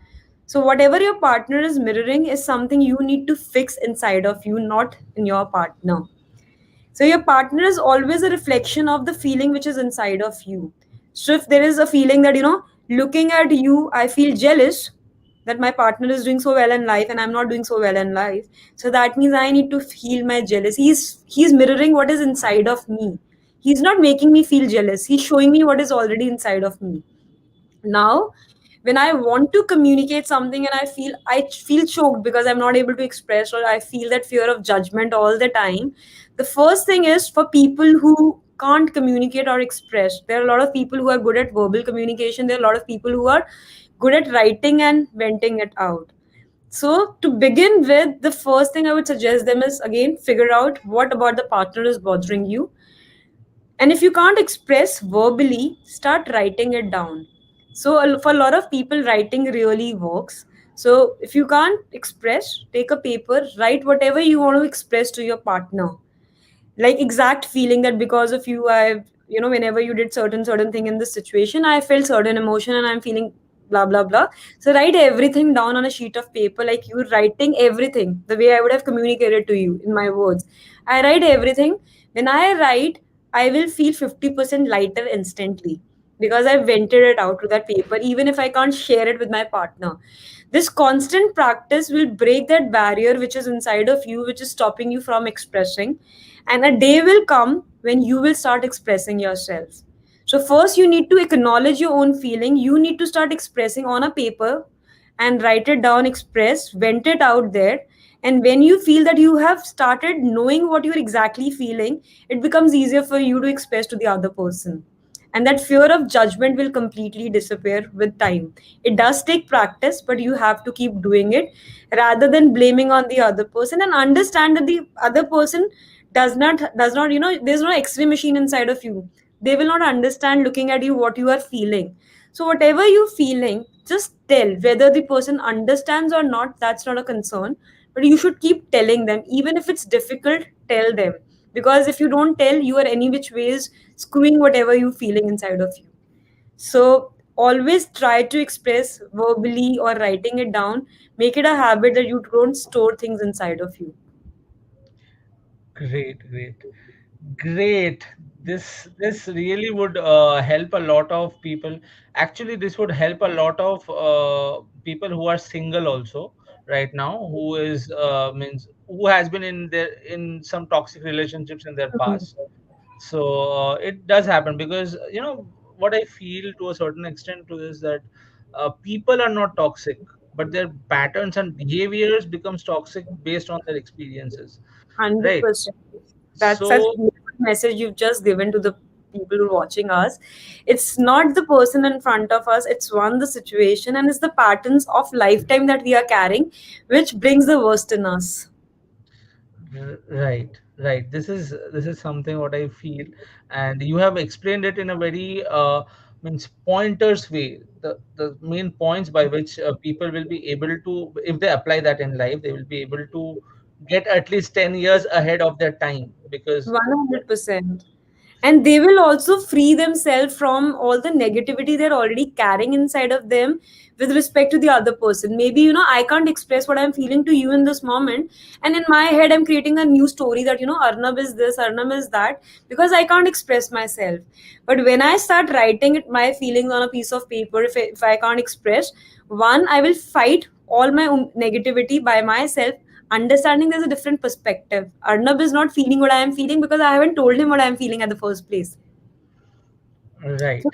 So whatever your partner is mirroring is something you need to fix inside of you, not in your partner. So your partner is always a reflection of the feeling which is inside of you. So if there is a feeling that, looking at you, I feel jealous that my partner is doing so well in life and I'm not doing so well in life. So that means I need to feel my jealousy. He's mirroring what is inside of me. He's not making me feel jealous. He's showing me what is already inside of me. Now when I want to communicate something and I feel choked because I'm not able to express, or I feel that fear of judgment all the time, the first thing is, for people who can't communicate or express, there are a lot of people who are good at verbal communication, there are a lot of people who are good at writing and venting it out. So to begin with, the first thing I would suggest them is, again, figure out what about the partner is bothering you. And if you can't express verbally, start writing it down. So for a lot of people, writing really works. So if you can't express, take a paper, write whatever you want to express to your partner, like exact feeling that because of you, I've, whenever you did certain thing in this situation, I felt certain emotion and I'm feeling blah blah blah. So write everything down on a sheet of paper, like you're writing everything the way I would have communicated to you in my words. I write everything. When I write, I will feel 50% lighter instantly, because I vented it out to that paper, even if I can't share it with my partner. This constant practice will break that barrier which is inside of you, which is stopping you from expressing. And a day will come when you will start expressing yourself. So first you need to acknowledge your own feeling. You need to start expressing on a paper and write it down, express, vent it out there. And when you feel that you have started knowing what you're exactly feeling, it becomes easier for you to express to the other person, and that fear of judgment will completely disappear with time. It does take practice, but you have to keep doing it rather than blaming on the other person, and understand that the other person does not, there's no x-ray machine inside of you. They will not understand looking at you what you are feeling. So whatever you're feeling, just tell. Whether the person understands or not, that's not a concern, but you should keep telling them. Even if it's difficult, tell them, because if you don't tell, you are any which ways screwing whatever you're feeling inside of you. So always try to express verbally or writing it down. Make it a habit that you don't store things inside of you. Great, great. Great. This really would help a lot of people. Actually, this would help a lot of people who are single also right now, who is means who has been in some toxic relationships in their Mhm. past. So it does happen because what I feel to a certain extent to is that people are not toxic, but their patterns and behaviors becomes toxic based on their experiences, right? 100%. That's such So a beautiful message you've just given to the people who are watching us. It's not the person in front of us, it's one, the situation, and it's the patterns of lifetime that we are carrying, which brings the worst in us. Right, right. This is something what I feel, and you have explained it in a very means pointers way. The main points by which people will be able to, if they apply that in life, they will be able to get at least 10 years ahead of their time. Because 100%. And they will also free themselves from all the negativity they're already carrying inside of them with respect to the other person. Maybe, I can't express what I'm feeling to you in this moment. And in my head, I'm creating a new story that, Arnab is this, Arnab is that, because I can't express myself. But when I start writing it, my feelings on a piece of paper, if I can't express, one, I will fight all my own negativity by myself, understanding there's a different perspective. Arnab is not feeling what I am feeling because I haven't told him what I am feeling at the first place. So right,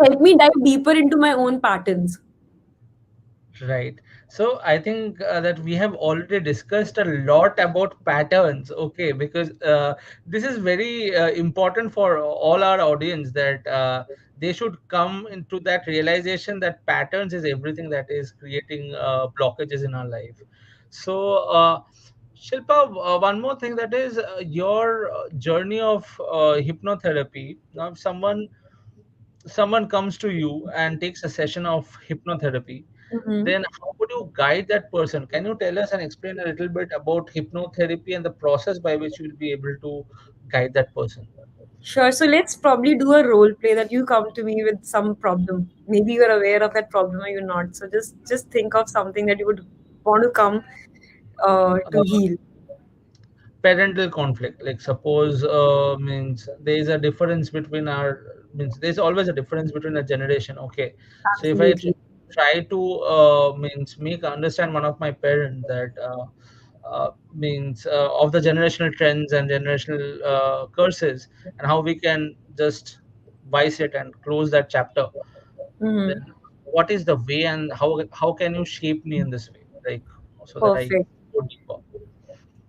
help me dive deeper into my own patterns. Right. So I think that we have already discussed a lot about patterns, okay, because this is very important for all our audience, that they should come into that realization that patterns is everything that is creating blockages in our life. So, Shilpa, one more thing, that is your journey of hypnotherapy. Now, if someone comes to you and takes a session of hypnotherapy, Mhm. then how would you guide that person? Can you tell us and explain a little bit about hypnotherapy and the process by which you will be able to guide that person? Sure. So let's probably do a role play that you come to me with some problem. Maybe you're aware of that problem or you're not. So just think of something that you would want to come to Uh, heal. Parental conflict, like suppose means there is a difference between our, means there's always a difference between a generation, okay. So if I Absolutely. try to means make understand one of my parent that means of the generational trends and generational curses, and how we can just vice it and close that chapter, then Hmm. what is the way, and how can you shape me in this way, like, so that I Perfect. go deeper?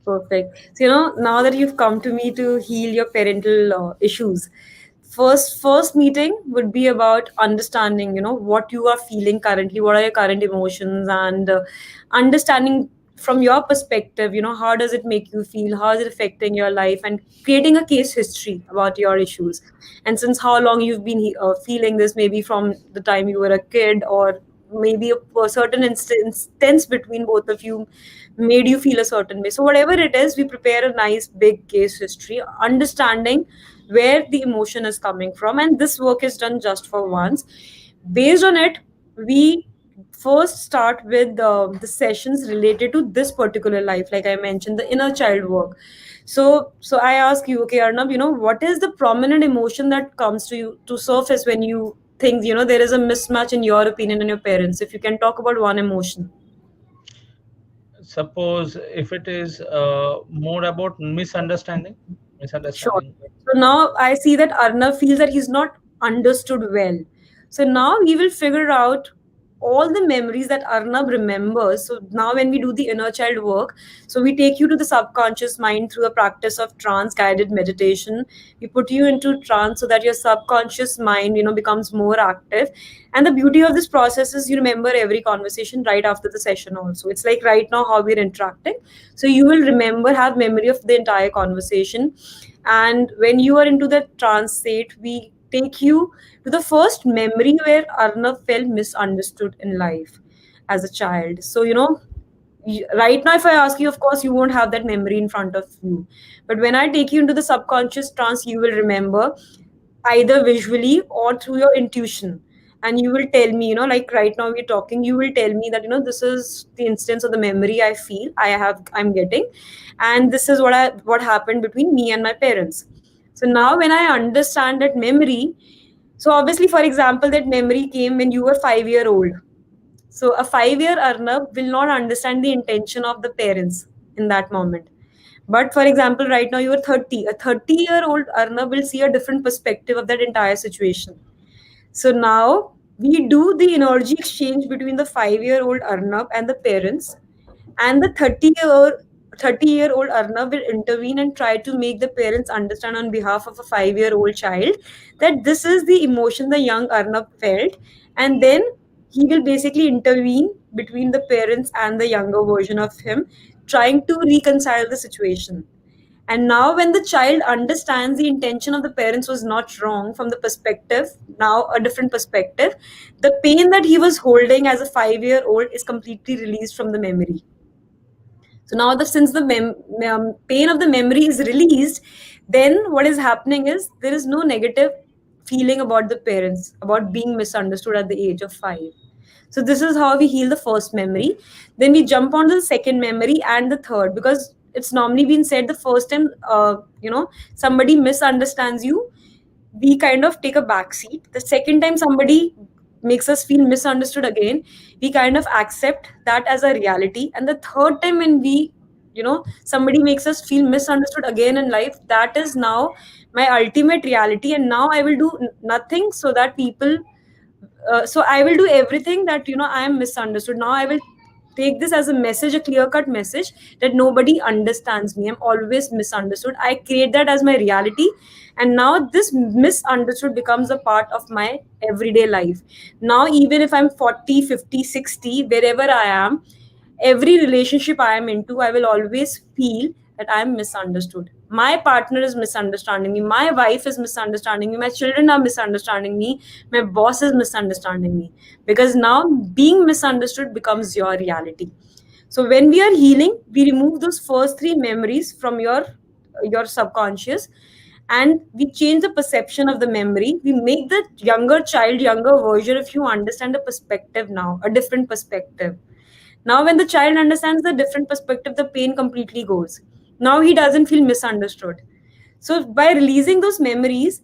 Perfect. So, now that you've come to me to heal your parental issues, first meeting would be about understanding, what you are feeling currently, what are your current emotions, and understanding from your perspective, how does it make you feel, how is it affecting your life, and creating a case history about your issues. And since how long you've been feeling this, maybe from the time you were a kid, or maybe a certain instance between both of you made you feel a certain way. So whatever it is, we prepare a nice big case history, understanding where the emotion is coming from, and this work is done just for once. Based on it, we first start with the sessions related to this particular life, like I mentioned, the inner child work. So I ask you, okay, Arnab, what is the prominent emotion that comes to you to surface when you think there is a mismatch in your opinion and your parents? If you can talk about one emotion. Suppose if it is more about Sure. misunderstanding. So now I see that Arnav feels that he's not understood well. So now we will figure out all the memories that Arnav remembers. So now when we do the inner child work, so we take you to the subconscious mind through a practice of trance guided meditation. We put you into trance so that your subconscious mind, becomes more active. And the beauty of this process is you remember every conversation right after the session also. It's like right now how we're interacting. So you will remember, have memory of the entire conversation. And when you are into the trance state, we take you to the first memory where Arnav felt misunderstood in life as a child. So, right now, if I ask you, of course, you won't have that memory in front of you. But when I take you into the subconscious trance, you will remember either visually or through your intuition. And you will tell me, like right now we're talking, you will tell me that, this is the instance of the memory I'm getting, and this is what happened between me and my parents. So now when I understand that memory, so obviously, for example, that memory came when you were 5 year old. So a 5 year Arnab will not understand the intention of the parents in that moment. But for example, right now you are 30. A 30-year-old Arnab will see a different perspective of that entire situation. So now we do the energy exchange between the 5 year old Arnab and the parents, and the 30-year-old Arnab will intervene and try to make the parents understand on behalf of a 5 year old child that this is the emotion the young Arnab felt, and then he will basically intervene between the parents and the younger version of him, trying to reconcile the situation. And now, when the child understands the intention of the parents was not wrong from the perspective, now a different perspective, the pain that he was holding as a 5 year old is completely released from the memory. So now, since the pain of the memory is released, then what is happening is there is no negative feeling about the parents, about being misunderstood at the age of 5. So this is how we heal the first memory. Then we jump on to the second memory and the third, because it's normally been said the first time, somebody misunderstands you, we kind of take a back seat. The second time somebody makes us feel misunderstood again, we kind of accept that as a reality. And the third time when somebody makes us feel misunderstood again in life, that is now my ultimate reality. And now I will do nothing so that people So I will do everything that, I am misunderstood. Now I will take this as a message, a clear cut message, that nobody understands me, I'm always misunderstood. I create that as my reality, and now this misunderstood becomes a part of my everyday life. Now even if I'm 40, 50, 60, wherever I am, every relationship I am into, I will always feel that I am misunderstood. My partner is misunderstanding me. My wife is misunderstanding me. My children are misunderstanding me. My boss is misunderstanding me. Because now being misunderstood becomes your reality. So when we are healing, we remove those first three memories from your subconscious, and we change the perception of the memory. We make the younger child, younger version, if you understand the perspective now, a different perspective. Now, when the child understands the different perspective, the pain completely goes. Now he doesn't feel misunderstood. So, by releasing those memories,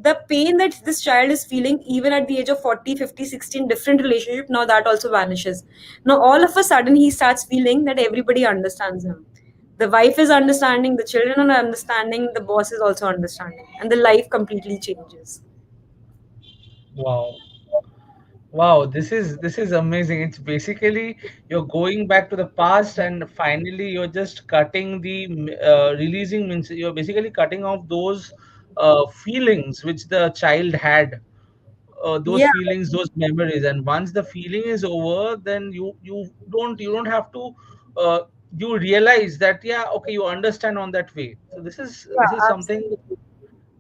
the pain that this child is feeling, even at the age of 40, 50, 60, in different relationship, now that also vanishes. Now, all of a sudden, he starts feeling that everybody understands him. The wife is understanding, the children are understanding, the boss is also understanding, and the life completely changes. Wow. Wow, this is amazing. It's basically you're going back to the past, and finally you're just cutting releasing, means you're basically cutting off those feelings which the child had, those Yeah, feelings, those memories. And once the feeling is over, then you don't have to. Uh, you realize that, yeah, okay, you understand on that way. So this is yeah, something. absolutely.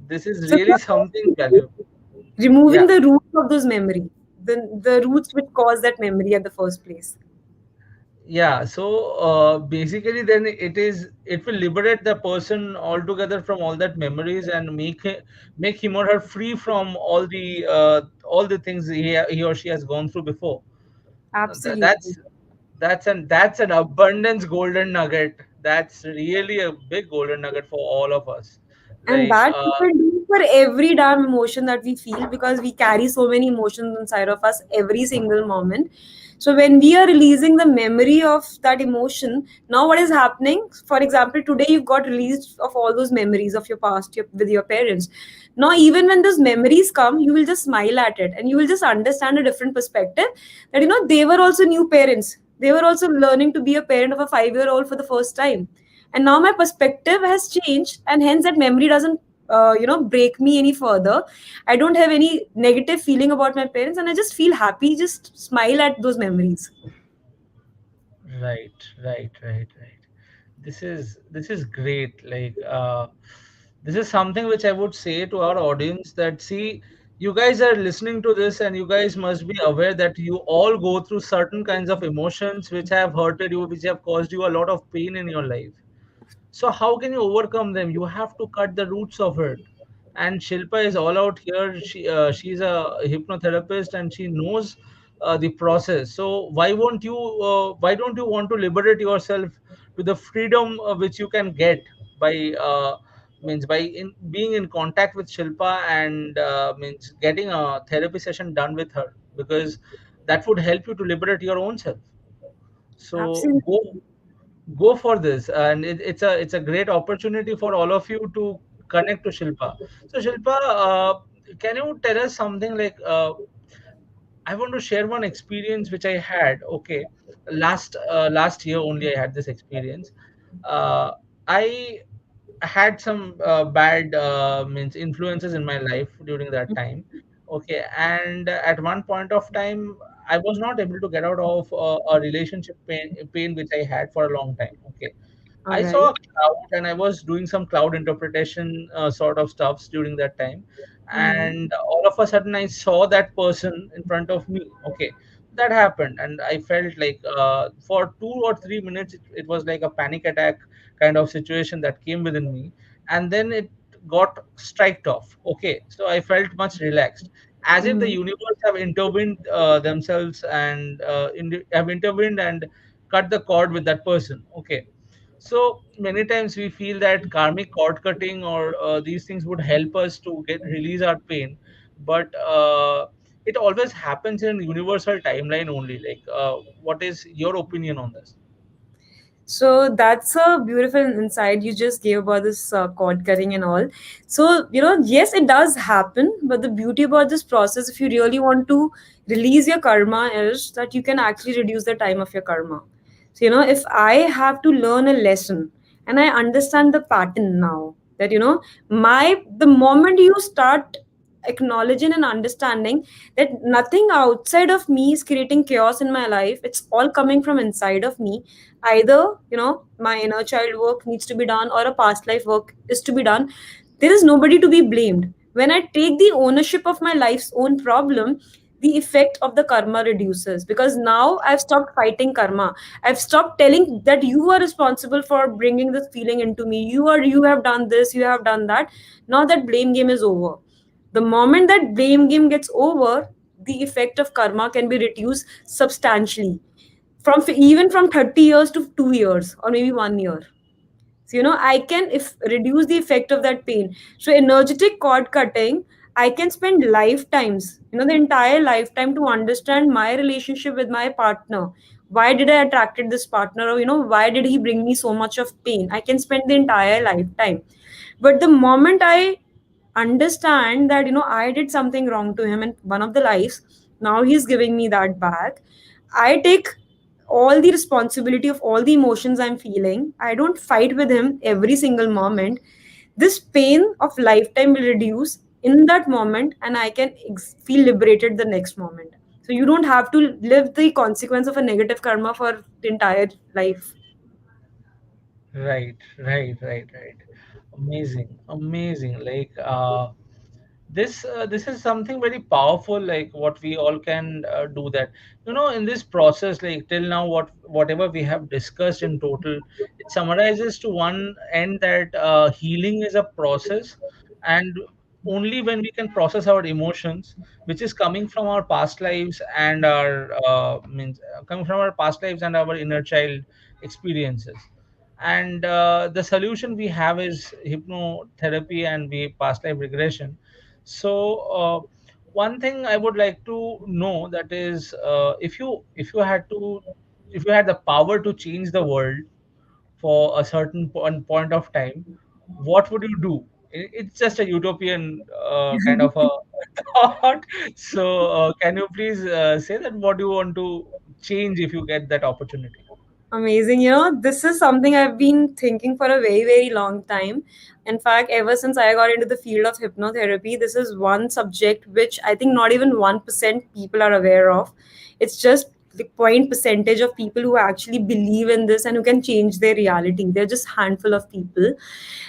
This is So, really something valuable. removing Yeah. the roots of those memory, the roots which cause that memory at the first place. Yeah, so basically, then it will liberate the person altogether from all that memories, and make him or her free from all the things he or she has gone through before. Th- Absolutely. that's that's an abundance golden nugget. That's really a big golden nugget for all of us. And Like, that we can do for every damn emotion that we feel, because we carry so many emotions inside of us every single moment. So when we are releasing the memory of that emotion, now what is happening? For example, today you've got released of all those memories of your past with your parents. Now, even when those memories come, you will just smile at it, and you will just understand a different perspective, that they were also new parents. They were also learning to be a parent of a 5-year-old for the first time, and now my perspective has changed, and hence that memory doesn't break me any further. I don't have any negative feeling about my parents, and I just feel happy, just smile at those memories. right, right. This is great. Like, this is something which I would say to our audience, that, see, you guys are listening to this, and you guys must be aware that you all go through certain kinds of emotions which have hurted you, which have caused you a lot of pain in your life. So how can you overcome them? You have to cut the roots of it. And Shilpa is all out here. She's a hypnotherapist, and she knows the process. So why don't you want to liberate yourself to the freedom which you can get by being in contact with Shilpa, and means getting a therapy session done with her, because that would help you to liberate your own self. So Absolutely. go for this, and it's a great opportunity for all of you to connect to Shilpa. So Shilpa, can you tell us something, like, I want to share one experience which I had. Okay, last year only I had this experience. I had some bad means influences in my life during that time. Okay, and at one point of time, I was not able to get out of a relationship pain which I had for a long time. Okay, All I right. saw a cloud, and I was doing some cloud interpretation sort of stuffs during that time. Mm-hmm. And all of a sudden, I saw that person in front of me. Okay, that happened, and I felt like, for 2 or 3 minutes, it was like a panic attack kind of situation that came within me, and then it got striked off. Okay, so I felt much relaxed, as if the Mm-hmm. universe have intervened themselves, and have intervened and cut the cord with that person. Okay, so many times we feel that karmic cord cutting, or these things would help us to get release our pain, but it always happens in universal timeline only. Like, what is your opinion on this? So that's a beautiful insight you just gave about this cord cutting and all. So, yes, it does happen, but the beauty about this process, if you really want to release your karma, is that you can actually reduce the time of your karma. So, if I have to learn a lesson and I understand the pattern now, that, the moment you start acknowledging and understanding that nothing outside of me is creating chaos in my life, it's all coming from inside of me. Either my inner child work needs to be done or a past life work is to be done. There is nobody to be blamed. When I take the ownership of my life's own problem, the effect of the karma reduces, because now I've stopped fighting karma. I've stopped telling that you are responsible for bringing this feeling into me. You have done this, you have done that. Now that blame game is over. The moment that blame game gets over, the effect of karma can be reduced substantially, from even from 30 years to 2 years or maybe 1 year. So I can if reduce the effect of that pain. So energetic cord cutting, I can spend lifetimes, the entire lifetime, to understand my relationship with my partner. Why did I attracted this partner, or why did he bring me so much of pain? I can spend the entire lifetime. But the moment I understand that I did something wrong to him in one of the lives, now he's giving me that back, I take all the responsibility of all the emotions I'm feeling. I don't fight with him every single moment. This pain of lifetime will reduce in that moment, and I can feel liberated the next moment. So you don't have to live the consequence of a negative karma for the entire life. Right, right, right, right. Amazing, amazing. This is something very powerful, like what we all can do that, in this process, like till now, whatever we have discussed in total, it summarizes to one end that healing is a process, and only when we can process our emotions, which is coming from our past lives and our means coming from our past lives and our inner child experiences, and the solution we have is hypnotherapy and we past life regression. So one thing I would like to know, that is, if you had the power to change the world for a certain point of time, what would you do? It's just a utopian kind of a thought. So can you please say that what do you want to change if you get that opportunity? Amazing. This is something I've been thinking for a very, very long time. In fact, ever since I got into the field of hypnotherapy, this is one subject which I think not even 1% people are aware of. It's just the point percentage of people who actually believe in this and who can change their reality. They're just handful of people.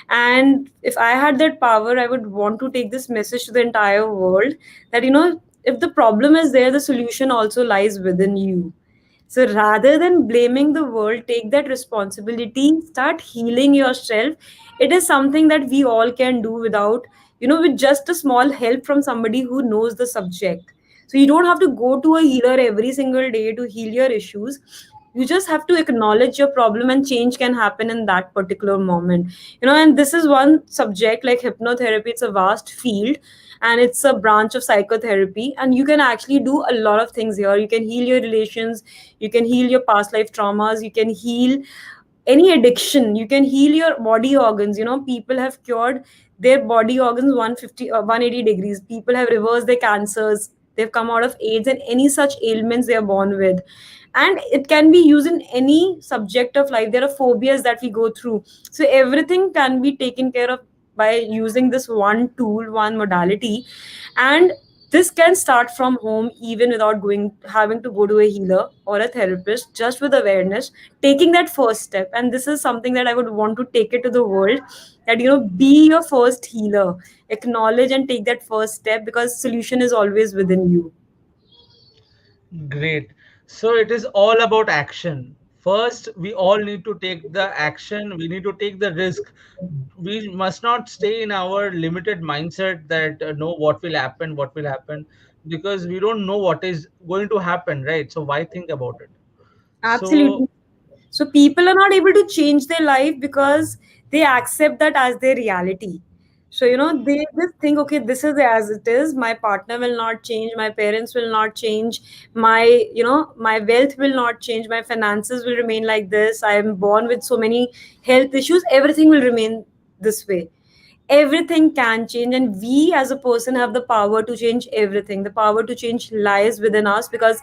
And if I had that power, I would want to take this message to the entire world that, if the problem is there, the solution also lies within you. So rather than blaming the world, take that responsibility, start healing yourself. It is something that we all can do without, with just a small help from somebody who knows the subject. So you don't have to go to a healer every single day to heal your issues. You just have to acknowledge your problem, and change can happen in that particular moment. And this is one subject like hypnotherapy. It's a vast field, and it's a branch of psychotherapy, and you can actually do a lot of things here. You can heal your relations, you can heal your past life traumas, you can heal any addiction, you can heal your body organs. People have cured their body organs 150 or 180 degrees. People have reversed their cancers, they've come out of AIDS and any such ailments they are born with. And it can be used in any subject of life. There are phobias that we go through, so everything can be taken care of by using this one tool, one modality. And this can start from home, even without going having to go to a healer or a therapist, just with awareness, taking that first step. And this is something that I would want to take it to the world, that be your first healer. Acknowledge and take that first step, because solution is always within you. Great. So it is all about action. First, we all need to take the action. We need to take the risk. We must not stay in our limited mindset that know what will happen, because we don't know what is going to happen, right? So why think about it? So Absolutely. So people are not able to change their life because they accept that as their reality. So, they just think, okay, this is as it is. My partner will not change. My parents will not change. My wealth will not change. My finances will remain like this. I am born with so many health issues. Everything will remain this way. Everything can change, and we as a person have the power to change everything. The power to change lies within us, because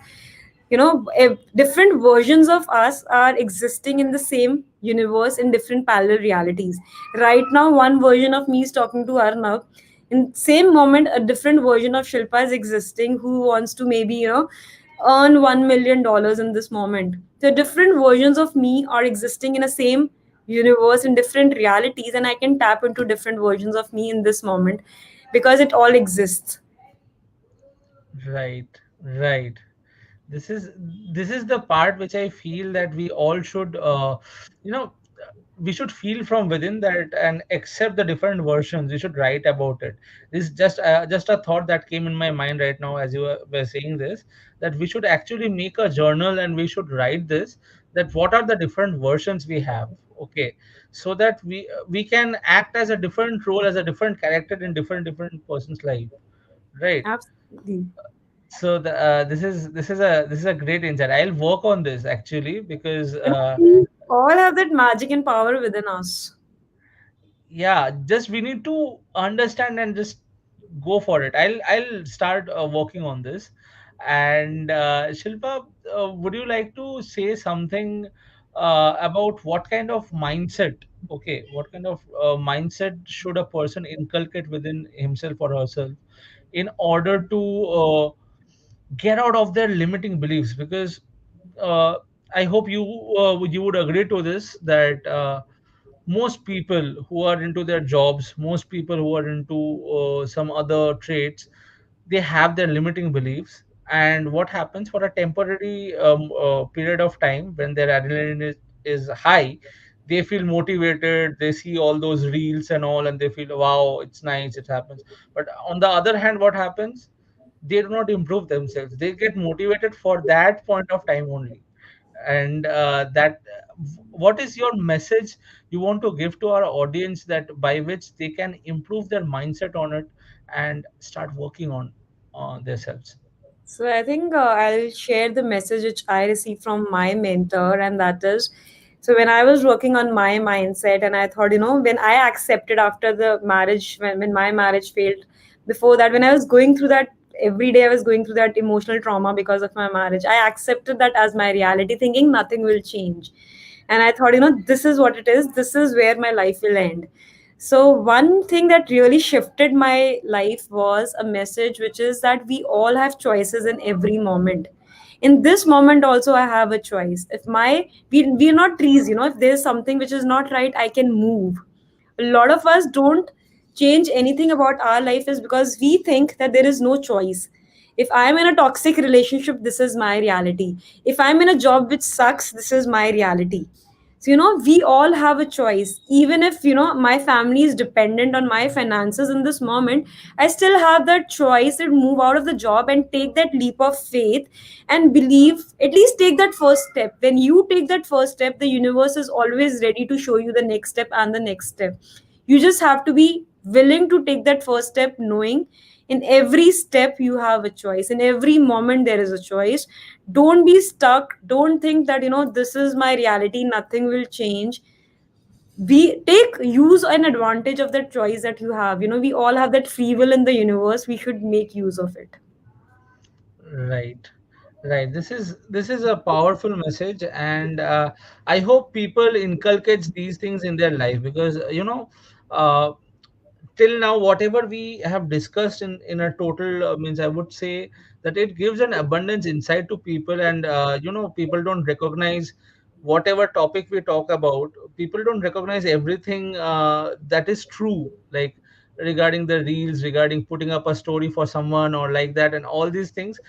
different versions of us are existing in the same universe in different parallel realities. Right now, one version of me is talking to Arnab. In same moment, a different version of Shilpa is existing, who wants to maybe earn $1 million in this moment. The different versions of me are existing in a same universe in different realities, and I can tap into different versions of me in this moment, because it all exists. Right, right. This is this is the part which I feel that we all should you know we should feel from within that and accept the different versions. We should write about it. This is just a thought that came in my mind right now as you were saying this, that we should actually make a journal and we should write this, that what are the different versions we have. Okay, so that we can act as a different role, as a different character in different person's life, right? Absolutely. So this is a great insight. I'll work on this actually because We all have that magic and power within us. yeah, just we need to understand and just go for it. I'll start working on this. And Shilpa, would you like to say something about what kind of mindset? Okay, what kind of mindset should a person inculcate within himself or herself in order to get out of their limiting beliefs? Because uh, I hope you would agree to this, that most people who are into their jobs, most people who are into some other trades, they have their limiting beliefs. And what happens for a temporary period of time when their adrenaline is high, they feel motivated, they see all those reels and all, and they feel, wow, it's nice, it happens. But on the other hand, what happens? They do not improve themselves. They get motivated for that point of time only. And what is your message you want to give to our audience, that by which they can improve their mindset on it and start working on themselves? So I think I'll share the message which I received from my mentor, and that is, so when I was working on my mindset, and I thought, when I accepted after the marriage, when my marriage failed, before that, when I was going through that, every day I was going through that emotional trauma because of my marriage, I accepted that as my reality, thinking nothing will change. And I thought, this is what it is, this is where my life will end. So, one thing that really shifted my life was a message, which is that we all have choices in every moment. In this moment, also, I have a choice. If we're not trees, if there's something which is not right, I can move. A lot of us don't change anything about our life is because we think that there is no choice. If I'm in a toxic relationship, this is my reality. If I'm in a job which sucks, this is my reality. So, we all have a choice. Even if, my family is dependent on my finances in this moment, I still have that choice to move out of the job and take that leap of faith and believe, at least take that first step. When you take that first step, the universe is always ready to show you the next step and the next step. You just have to be willing to take that first step, knowing in every step you have a choice. In every moment, there is a choice. Don't be stuck. Don't think that, this is my reality, nothing will change. We take use and advantage of that choice that you have. We all have that free will in the universe. We should make use of it. Right, right. This is a powerful message, and I hope people inculcates these things in their life, because uh, till now whatever we have discussed in a total means, I would say that it gives an abundance insight to people. And people don't recognize whatever topic we talk about. People don't recognize everything that is true, like regarding the reels, regarding putting up a story for someone or like that, and all these things.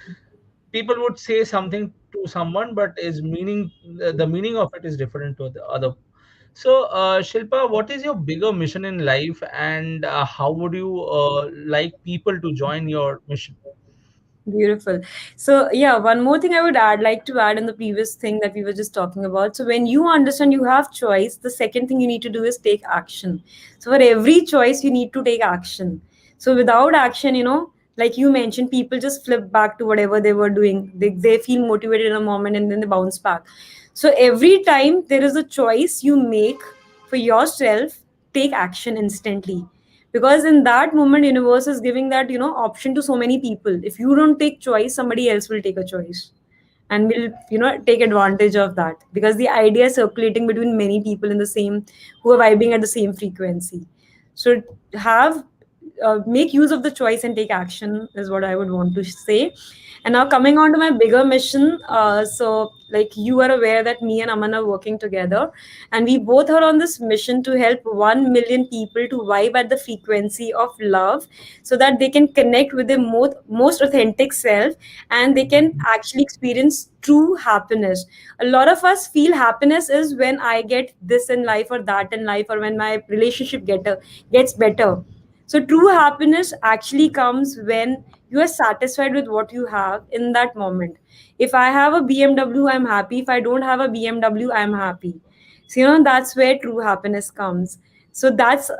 People would say something to someone, but is meaning the meaning of it is different to the other. So, Shilpa, what is your bigger mission in life, and how would you like people to join your mission? Beautiful. So, yeah, one more thing I would add, like to add in the previous thing that we were just talking about. So, when you understand you have choice, the second thing you need to do is take action. So, for every choice, you need to take action. So, without action, like you mentioned, people just flip back to whatever they were doing. They feel motivated in a moment and then they bounce back. So, every time there is a choice you make for yourself, take action instantly, because in that moment universe is giving that option to so many people. If you don't take choice, somebody else will take a choice and will take advantage of that, because the idea is circulating between many people in the same, who are vibing at the same frequency. So have make use of the choice and take action is what I would want to say. And now coming on to my bigger mission, so like you are aware that me and Aman are working together, and we both are on this mission to help 1 million people to vibe at the frequency of love, so that they can connect with their most authentic self, and they can actually experience true happiness. A lot of us feel happiness is when I get this in life or that in life, or when my relationship gets better. So true happiness actually comes when you are satisfied with what you have in that moment. If I have a BMW, I'm happy. If I don't have a BMW, I'm happy. So that's where true happiness comes. So that's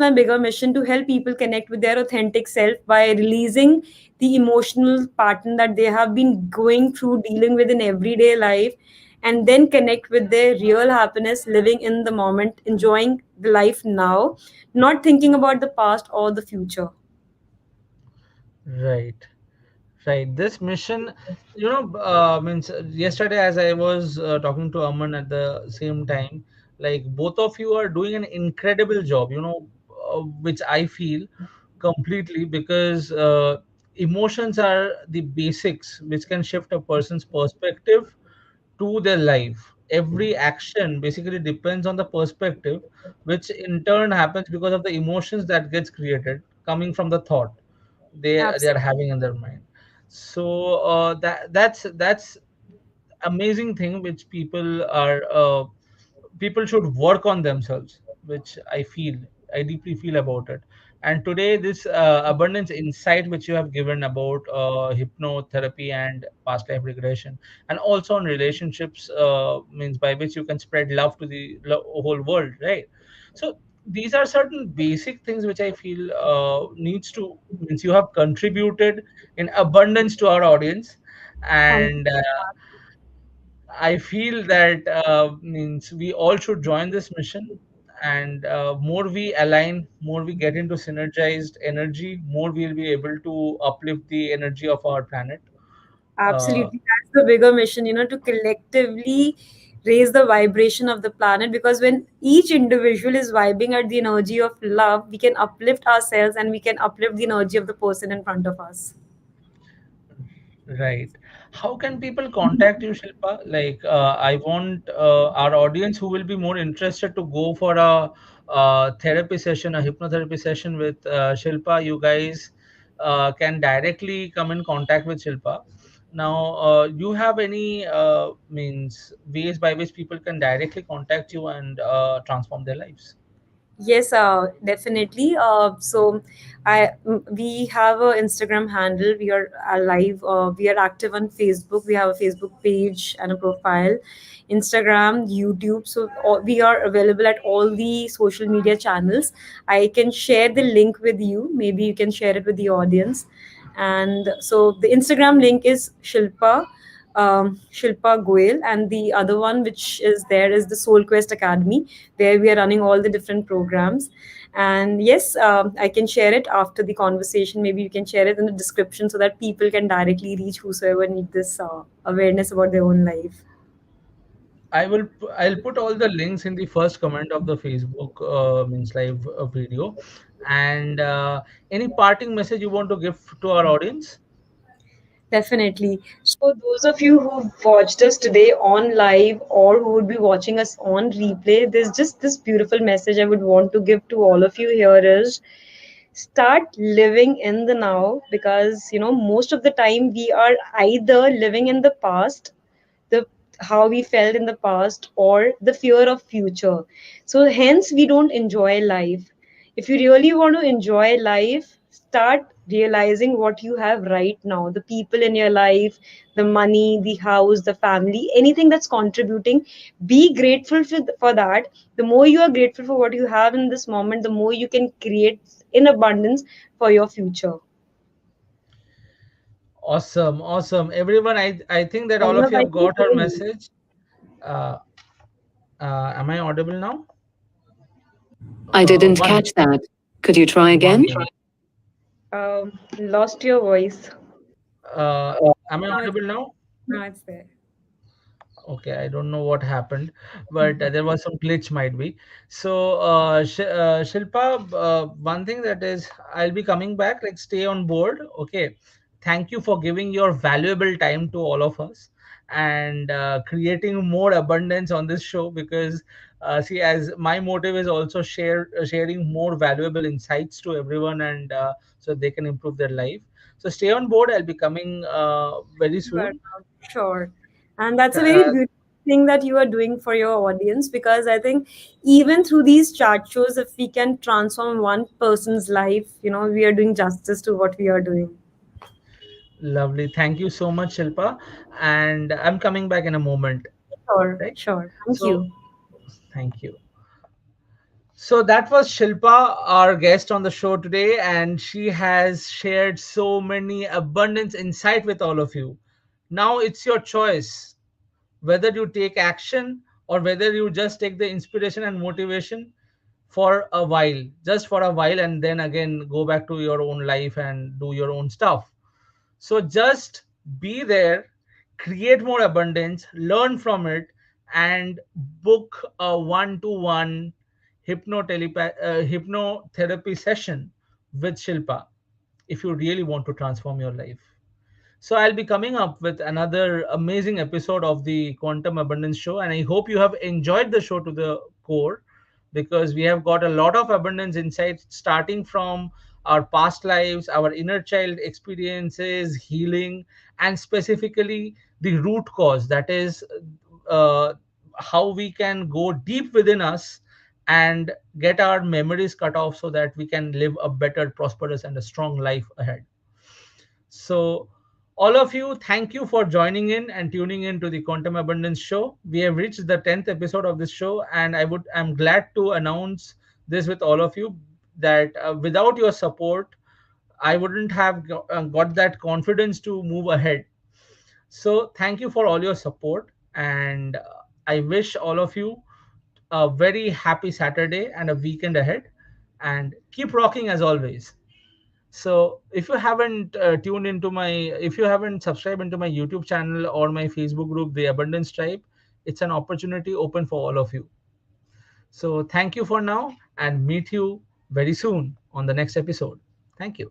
my bigger mission, to help people connect with their authentic self by releasing the emotional pattern that they have been going through, dealing with in everyday life, and then connect with their real happiness, living in the moment, enjoying the life now, not thinking about the past or the future. Right. Right. This mission, means yesterday as I was talking to Aman at the same time, like both of you are doing an incredible job, which I feel completely, because emotions are the basics which can shift a person's perspective to their life. Every action basically depends on the perspective, which in turn happens because of the emotions that gets created coming from the thought they are Absolutely. having in their mind. So that's amazing thing which people should work on themselves, which I deeply feel about it. And today this abundance insight which you have given about hypnotherapy and past life regression, and also on relationships, means by which you can spread love to the whole world, right? So these are certain basic things which I feel needs to, means you have contributed in abundance to our audience. Thank And I feel that means we all should join this mission, and more we align, more we get into synergized energy, more we'll be able to uplift the energy of our planet. Uh, Absolutely. That's the bigger mission, to collectively raise the vibration of the planet, because when each individual is vibing at the energy of love, we can uplift ourselves and we can uplift the energy of the person in front of us. right. How can people contact you, Shilpa? Like, I want our audience who will be more interested to go for a therapy session, a hypnotherapy session with Shilpa. You guys can directly come in contact with Shilpa. Now, you have any means ways by which people can directly contact you and transform their lives? Yes, definitely. We have a Instagram handle. We are alive. We are active on Facebook. We have a Facebook page and a profile, Instagram, YouTube. So we are available at all the social media channels. I can share the link with you. Maybe you can share it with the audience. And so the Instagram link is Shilpa Goyal, and the other one which is there is the Soul Quest Academy, where we are running all the different programs. And yes, I can share it after the conversation. Maybe you can share it in the description, so that people can directly reach whosoever need this awareness about their own life. I'll put all the links in the first comment of the Facebook means live video. And any parting message you want to give to our audience? Definitely. So, those of you who watched us today on live, or who would be watching us on replay, there's just this beautiful message I would want to give to all of you here is, start living in the now, because most of the time we are either living in the past, the how we felt in the past, or the fear of future. So hence we don't enjoy life. If you really want to enjoy life, start realizing what you have right now, the people in your life, the money, the house, the family, anything that's contributing. Be grateful for that. The more you are grateful for what you have in this moment, the more you can create in abundance for your future. Awesome, awesome. Everyone, I think that all of Arnav, you I have can got our hear you. message. Uh, am I audible now? I didn't One catch that. Could you try one again? minute. Lost your voice. Uh, am I Now it's audible now? now it's there. Okay, I don't know what happened, but there was some glitch, might be. So, Shilpa, one thing that is, I'll be coming back. Like, stay on board. Okay, thank you for giving your valuable time to all of us and creating more abundance on this show. Because, see, as my motive is also sharing more valuable insights to everyone, and so they can improve their life. So, stay on board. I'll be coming very Sure, soon. sure. And that's a very Uh, beautiful thing that you are doing for your audience, because I think even through these chat shows, if we can transform one person's life, we are doing justice to what we are doing. Lovely. Thank you so much, Shilpa. And I'm coming back in a moment, Sure, right? sure. Thank So, you. thank you. So, that was Shilpa, our guest on the show today, and she has shared so many abundance insight with all of you. Now it's your choice whether you take action or whether you just take the inspiration and motivation for a while, just for a while, and then again go back to your own life and do your own stuff. So just be there, create more abundance, learn from it, and book a one-to-one hypnotherapy session with Shilpa if you really want to transform your life. So I'll be coming up with another amazing episode of the Quantum Abundance Show, and I hope you have enjoyed the show to the core because we have got a lot of abundance insights starting from our past lives, our inner child experiences, healing, and specifically the root cause, that is uh, how we can go deep within us and get our memories cut off so that we can live a better, prosperous, and a strong life ahead. So, all of you, thank you for joining in and tuning in to the Quantum Abundance Show. We have reached the 10th episode of this show, and I'm glad to announce this with all of you that without your support, I wouldn't have got that confidence to move ahead. So, thank you for all your support, and I wish all of you a very happy Saturday and a weekend ahead, and keep rocking as always. So if you haven't if you haven't subscribed into my YouTube channel or my Facebook group, The Abundance Tribe, it's an opportunity open for all of you. So thank you for now and meet you very soon on the next episode. Thank you.